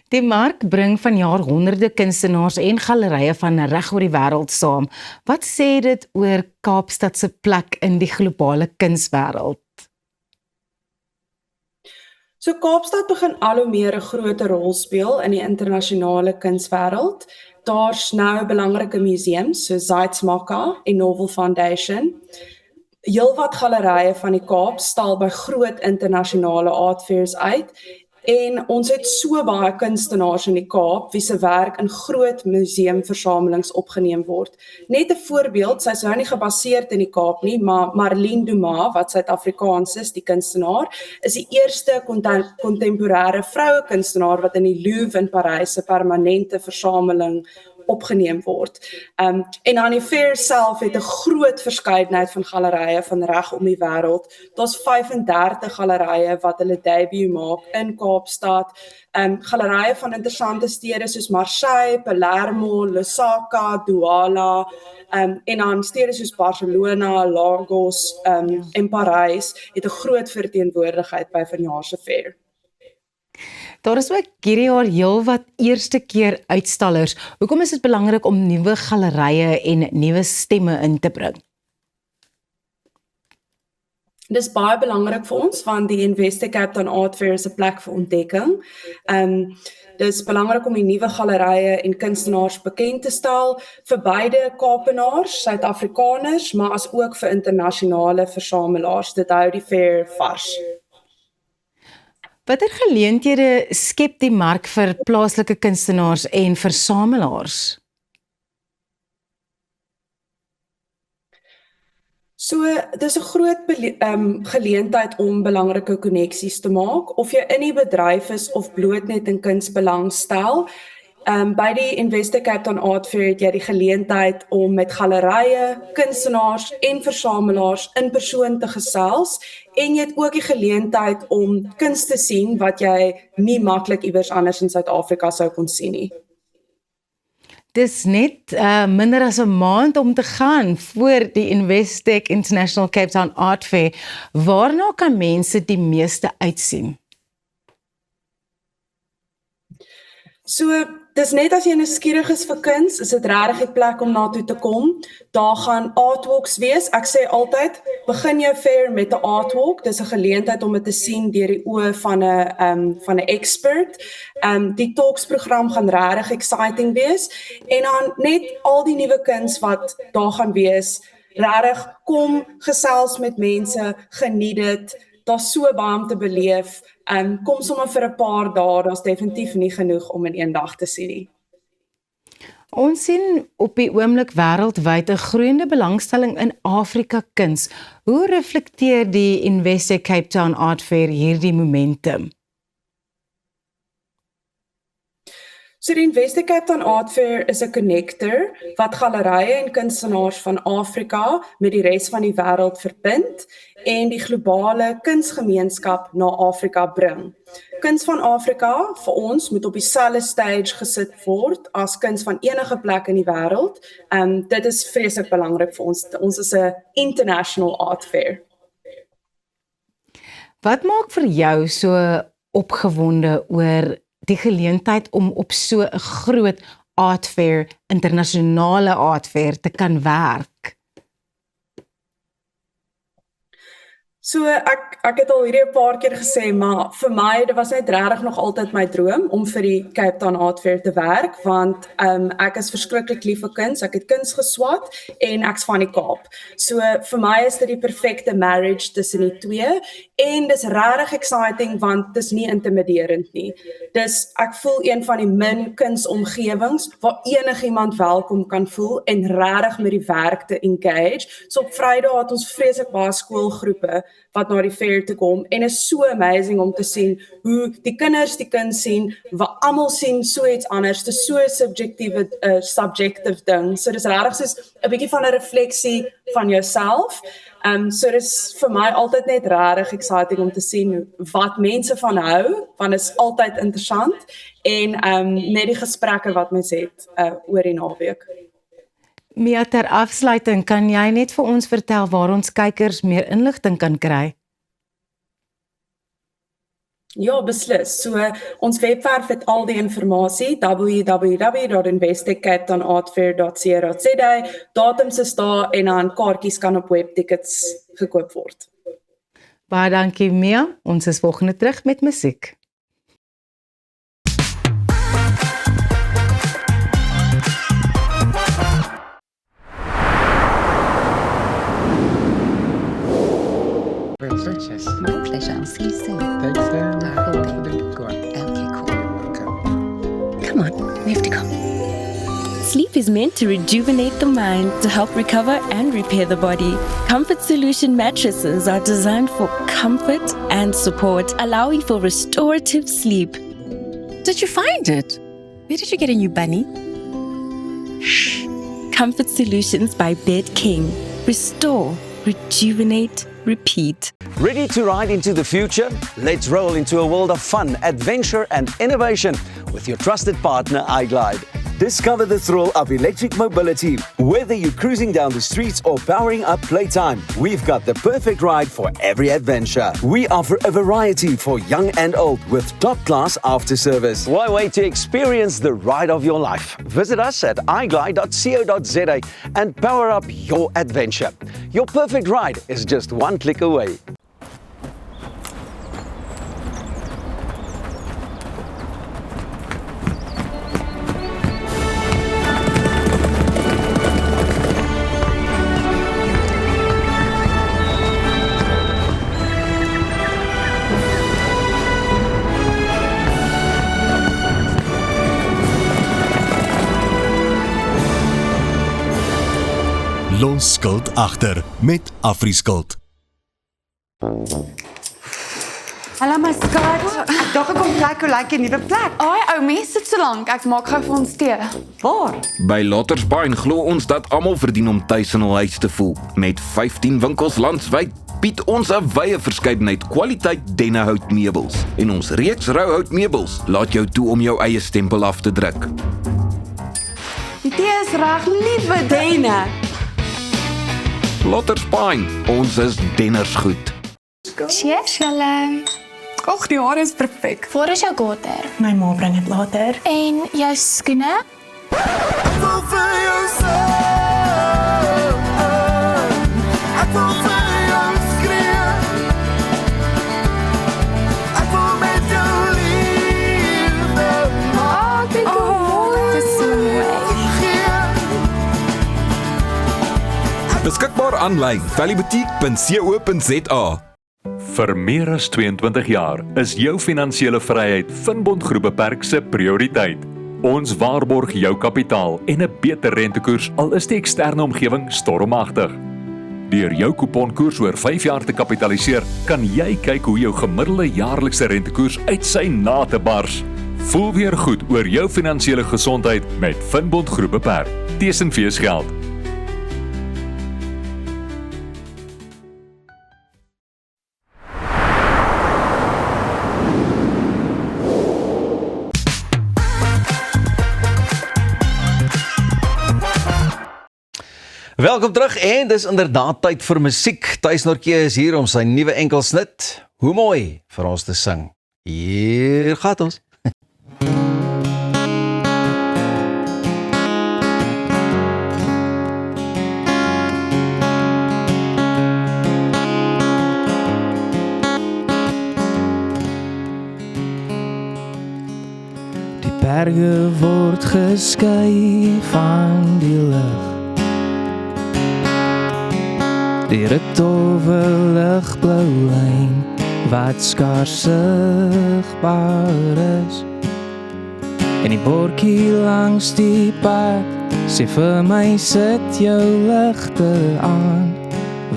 Die mark bring vanjaar honderde kunstenaars en gallerye van reg oor die wêreld saam. Wat sê dit oor Kaapstad se plek in die globale kunswêreld? So Kaapstad begin al hoe meer 'n groter rol speel in die internasionale kunswêreld. Daar's nou belangrike museums so Zeitz MoCA en Novel Foundation. Heelwat gallerye van die Kaap stal by groot internasionale art fairs uit en ons het so baie kunstenaars in die Kaap wie se werk in groot museumversamelings opgeneem word. Net 'n voorbeeld, sy is nou nie gebaseerd in die Kaap nie, maar Marlene Dumas, wat Suid-Afrikaans is, die kunstenaar, is die eerste kontemporêre vroue kunstenaar wat in die Louvre in Parys 'n permanente versameling opgeneem word. En aan die fair self het 'n groot verskeidenheid van gallerye van reg om die wêreld. Daar's 35 gallerye wat hulle debut maak in Kaapstad. Gallerye van interessante stede soos Marseille, Palermo, Lusaka, Douala, en dan stede soos Barcelona, Lagos en Parys het 'n groot verteenwoordigheid by vanjaar se fair. Daar is ook hierdie jaar heelwat eerste keer uitstallers. Hoekom is dit belangrik om nuwe gallerye en nuwe stemme in te bring? Dis baie belangrik vir ons want die Investec Cape Town Art Fair is 'n plek vir ontdekking. Dis belangrik om die nuwe gallerye en kunstenaars bekend te stel vir beide Kaapenaars, Suid-Afrikaners, maar as ook vir internasionale versamelaars. Dit hou die fair vars. Watter geleenthede skep die mark vir plaaslike kunstenaars en versamelaars? So, dis 'n groot geleentheid om belangrike koneksies te maak, of jy in die bedryf is of bloot net in kuns belangstel. By die Investec Cape Town Art Fair het jy die geleentheid om met gallerye, kunstenaars en versamelaars in persoon te gesels en jy het ook die geleentheid om kuns te sien wat jy nie maklik iewers anders in Suid-Afrika sou kon sien nie. Dis net minder as 'n maand om te gaan voor die Investec International Cape Town Art Fair. Waarna kan mense die meeste uitsien? So, dis net as jy nuuskierig is vir kuns, is dit regtig 'n plek om na toe te kom. Daar gaan artwalks wees. Ek sê altyd, begin jou fair met 'n artwalk. Dis 'n geleentheid om dit te sien deur die oë van 'n expert. Die talksprogram gaan regtig exciting wees en dan net al die nuwe kuns wat daar gaan wees. Regtig kom gesels met mense, geniet dit. Daar's so baie om te beleef. Kom sommer vir 'n paar dae, daar's definitief nie genoeg om in een dag te sien nie. Ons sien op die oomblik wêreldwyd 'n groeiende belangstelling in Afrika kuns. Hoe reflekteer die Investec Cape Town Art Fair hierdie momentum? So die Investec Cape Town Art Fair is 'n connector wat gallerye en kunstenaars van Afrika met die res van die wêreld verbind en die globale kunsgemeenskap na Afrika bring. Kuns van Afrika vir ons moet op dieselfde stage gesit word as kuns van enige plek in die wêreld. Dit is vreeslik belangrik vir ons. Ons is 'n international art fair. Wat maak vir jou so opgewonde oor die geleentheid om op so 'n groot art fair, internasionale art fair te kan werk? So ek het al hierdie 'n paar keer gesê, maar vir my, dit was net regtig nog altyd my droom om vir die Cape Town Art Fair te werk, want ek is verskriklik lief vir kuns, ek het kuns geswat en ek's van die Kaap. So vir my is dit die perfekte marriage tussen die twee en dis regtig exciting want dis nie intimiderend nie. Ek voel een van die min kunsomgewings waar enigiemand welkom kan voel en regtig met die werk te engage. So op Vrydag het ons vreeslik baie skoolgroepe wat na die fair toe kom en is so amazing om te sien hoe die kinders die kuns sien, wat almal sien so iets anders, dis so 'n subjective ding. So dis regtig soos 'n bietjie van 'n refleksie van jouself. So dis vir my altyd net regtig exciting om te sien wat mense van hou, want is altyd interessant en net die gesprekke wat mens het oor die naweek. Mia, ter afsluiting, kan jy net vir ons vertel waar ons kykers meer inligting kan kry? Ja, beslis. So ons webwerf het al die inligting, www.investecapetownartfair.co.za. Datums is daar en dan kaartjies kan op webtickets gekoop word. Baie dankie, Mia. Ons is volgende terug met musiek. Yes. My pleasure. I'll see you soon. Thanks, Dan. Go on. Okay, cool. Come on, we have to go. Sleep is meant to rejuvenate the mind, to help recover and repair the body. Comfort Solution mattresses are designed for comfort and support, allowing for restorative sleep. Did you find it? Where did you get a new bunny? Comfort Solutions by Bed King. Restore, rejuvenate, repeat. Ready to ride into the future? Let's roll into a world of fun, adventure and innovation with your trusted partner iGlide. Discover the thrill of electric mobility. Whether you're cruising down the streets or powering up playtime, we've got the perfect ride for every adventure. We offer a variety for young and old with top-class after-service. Why wait to experience the ride of your life? Visit us at iglide.co.za and power up your adventure. Your perfect ride is just one click away. Los skuld agter met Afriskuld. Hallo my skat. Ek dink ek kom kyk hoe lyk die nuwe plek. Ai, ou mens sit so lank. Ek maak gou vir ons tee. Waar? By Lottersbaai glo ons dat almal verdien om tuis in hul huis te voel. Met 15 winkels landwyd bied ons 'n wye verskeidenheid kwaliteit dennehout meubels. En ons reeks rouhout meubels laat jou toe om jou eie stempel af te druk. Die tee is reg, liewe Denne. Lottersbaai, ons is denners goed. Cheers, julle. Och, die haar is perfek. Waar is jou gater? My ma bring dit later. En jou skoene? Beskikbaar aanlyn, valleyboutiek.co.za. Vir meer as 22 jaar is jou finansiële vryheid Finbond Groep Beperk se prioriteit. Ons waarborg jou kapitaal en 'n beter rentekoers al is die eksterne omgewing stormagtig. Deur jou kuponkoers oor 5 jaar te kapitaliseer, kan jy kyk hoe jou gemiddelde jaarlikse rentekoers uit sy nate bars. Voel weer goed oor jou finansiële gesondheid met Finbond Groep Beperk. Tesenfees geld. Welkom terug en dis inderdaad tyd vir musiek. Thys Nortjie is hier om sy nuwe enkelsnit, Hoe mooi, vir ons te sing. Hier gaat ons. Die berge word geskei van die lug. Die ritowwe ligblou lyn wat skaars sigbaar is. En die bordjie langs die pad sê vir my sit jou ligte aan,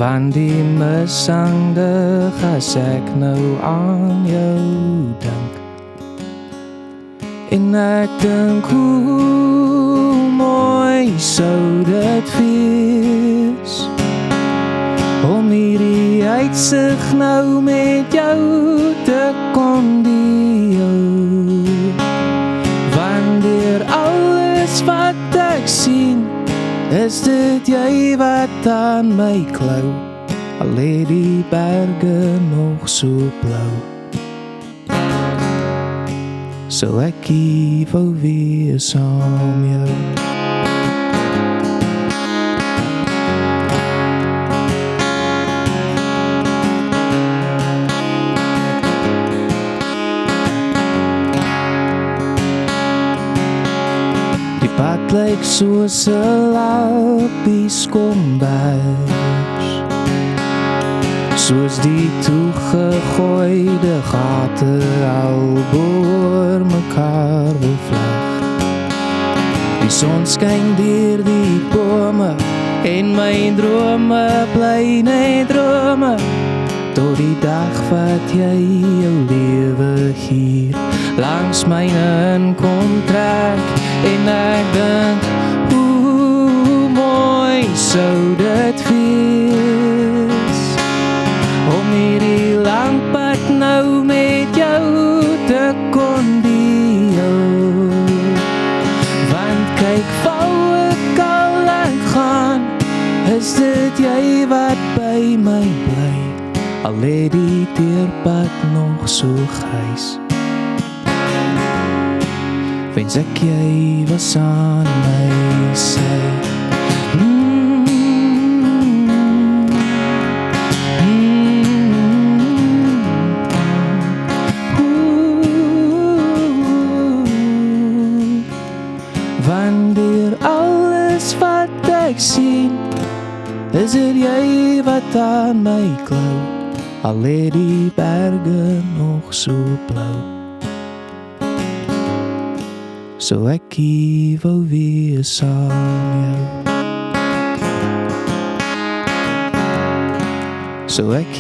want die mishandig as ek nou aan jou dink. En ek dink hoe mooi sou dit wees om hierdie uitsig nou met jou te kon deel. Want deur alles wat ek sien, is dit jy wat aan my klou, al lê die berge nog so blou. Sal ek hier wou wees saam jou. Die pad lyk soos 'n lappies kombuis, soos die toegegooide gate al boor mekaar wil vleg. Die son skyn deur die bome en my drome bly net drome tot die dag wat jy jou lewe hier langs myne kom trek en ek dink hoe mooi sou dit wees om hierdie lang pad nou met jou te kon deel. Want kyk wou ek al lang gaan, is dit jy wat by my bly, al lê die deurpad nog so grys. Wens ek jy was aan my sy. Wanneer alles wat ek sien, is dit jy wat aan my klou, al lê die berge nog so blou. So ek wou wees aan jou. So ek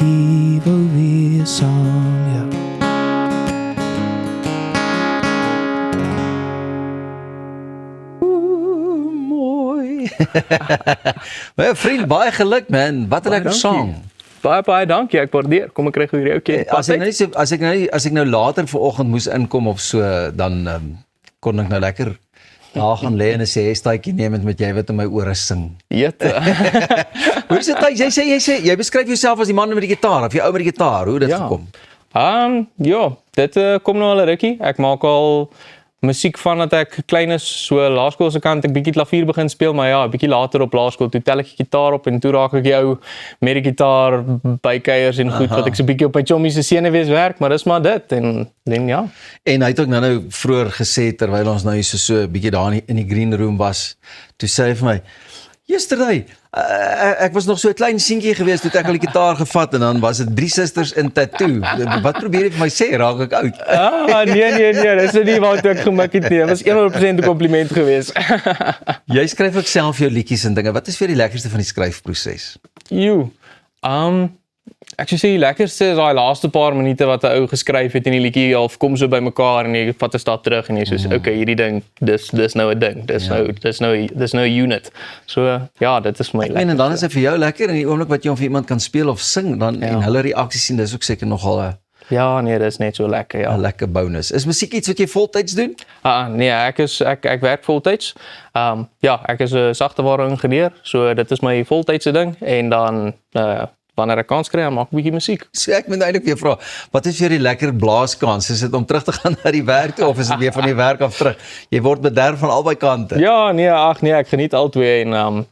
wou wees aan jou. My vriend, baie geluk man. Wat 'n lekker sang. Baie dankie. Ek waardeer. Kom ek kry hierdie ouetjie. As ek nou later vanoggend moes inkom of so, dan kon ek nou lekker daar gaan lê en 'n siestaatjie neem met jy wat in my ore sing. Jette. Hoe is dit? Jy sê jy beskryf jouself as die man met die gitaar of die ou met die gitaar. Hoe het dit gekom? Ja, dit kom nou al 'n rukkie. Ek maak al musiek vandat ek klein is, so laerskoolse kant ek bietjie klavier begin speel, maar ja, bietjie later op laerskool toe tel ek die gitaar op en toe raak ek jou met die gitaar by kuiers en goed wat ek so bietjie op my chommies se senuwees werk, maar dis maar dit en ja. En hy het ook nou vroeër gesê terwyl ons nou hier so bietjie daar in die green room was, toe sê hy vir my, "Yesterday, ek was nog so 'n klein seentjie geweest toe ek al die gitaar gevat en dan was dit 3 susters in tattoo. Wat probeer jy vir my sê? Raak ek oud?" Nee, dis nie wat ek gemik het nie. Dit was 100% 'n kompliment geweest. Jy skryf ook self jou liedjies en dinge. Wat is vir die lekkerste van die skryfproses? Ek sê die lekkerste is daai laaste paar minute wat 'n ou geskryf het en die liedjie half kom so by mekaar en jy vat 'n stap terug en jy sê okay, hierdie ding, dis nou 'n ding. Dis nou 'n unit. So ja, dit is my lekker. En dan is dit vir jou lekker in die oomblik wat jy hom vir iemand kan speel of sing dan en hulle reaksies sien, dis ook seker nogal 'n ja, nee, dis net so lekker, ja. 'n lekker bonus. Is musiek iets wat jy voltyds doen? Nee, ek werk voltyds. Ja, ek is 'n sagteware ingenieur, so dit is my voltydse ding en dan wanneer ek kans kry, maak ek 'n bietjie musiek. So ek moet eintlik weer vra, wat is vir die lekker blaaskans? Is dit om terug te gaan na die werk toe of is dit weer van die werk af terug? Jy word bederf van albei kante. Ja, nee, ek geniet albei en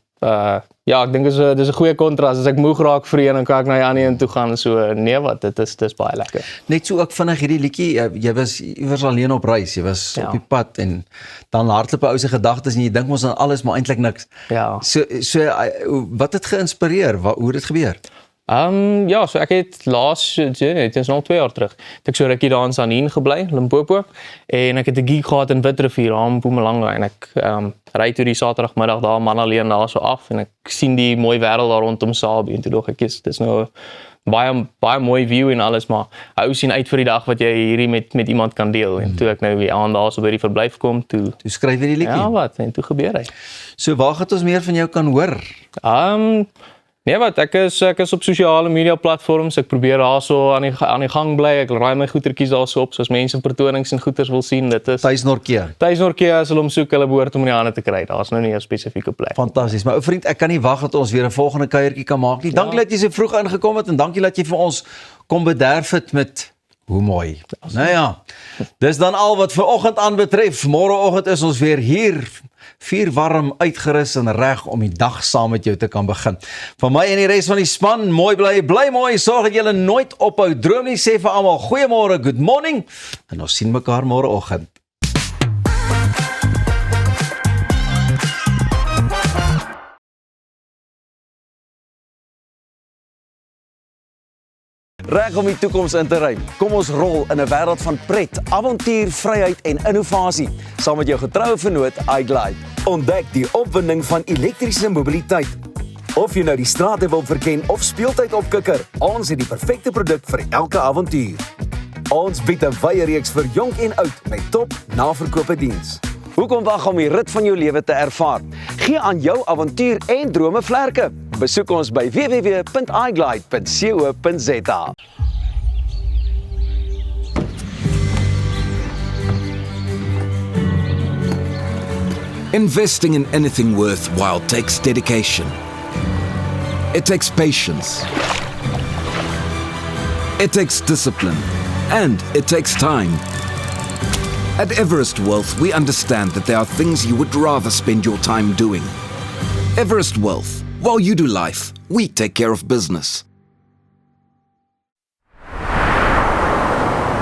ja, ek dink dis 'n goeie kontras. As ek moeg raak vir een, dan kan ek na die ander een toe gaan. So nee, wat dis baie lekker. Net so ook vinnig hierdie liedjie, jy was alleen op reis, jy was op die pad en dan hardloop 'n ou se gedagtes en jy dink mos aan alles, maar eintlik niks. Ja. So wat het geïnspireer? Hoe het dit gebeur? Ja, so ek het dit is al 2 jaar terug, het ek so rukkie daar in Sanien gebly, Limpopo, en ek het 'n gig gehad in Witrifuur, daar in Mpumalanga, en ek ry toe die Saterdagmiddag daar man alleen daar so af, en ek sien die mooi wêreld daar rondom Sabie, en toe dink ek, dis nou baie mooi view en alles, maar ou sien uit vir die dag wat jy hierdie met iemand kan deel, en toe ek nou weer aan daar so by die verblyf kom, toe skryf jy die liedjie? Ja, wat, en toe gebeur hy. So waar gaan ons meer van jou kan hoor? Nee wat, ek is op sosiale media platforms, ek probeer daar so aan die gang bly, ek raai my goetertjies daar so op, soos mense vertonings en goeters wil sien, dit is Tuisnorkee, as hulle hom soek, hulle behoort om in die hande te kry, daar is nou nie 'n spesifieke plek. Fantasties, maar ou vriend, ek kan nie wag dat ons weer 'n volgende kuiertjie kan maak nie. Dankie dat jy so vroeg ingekom het en dankie dat jy vir ons kom bederf het met hoe mooi. Nou ja, dis dan al wat vir oggend aanbetref. Môreoggend is ons weer hier, vuur warm, uitgerus en reg om die dag saam met jou te kan begin. Van my en die res van die span, mooi bly mooi, sorg dat julle nooit ophou droom nie, sê vir almal goeiemôre, good morning, en ons sien mekaar môreoggend. Reg om die toekoms in te ry. Kom ons rol in 'n wêreld van pret, avontuur, vryheid en innovasie, saam met jou getroue vennoot iGlide. Ontdek die opwinding van elektriese mobiliteit. Of jy nou die strate wil verken of speeltyd opkikker, ons het die perfekte produk vir elke avontuur. Ons bied 'n wye reeks vir jonk en oud met top naverkope diens. Hoekom wag om die rit van jou lewe te ervaar? Gee aan jou avontuur en drome vlerke. Besoek ons by www.iglide.co.za. Investing in anything worthwhile takes dedication. It takes patience. It takes discipline. And it takes time. At Everest Wealth, we understand that there are things you would rather spend your time doing. Everest Wealth. While you do life, we take care of business.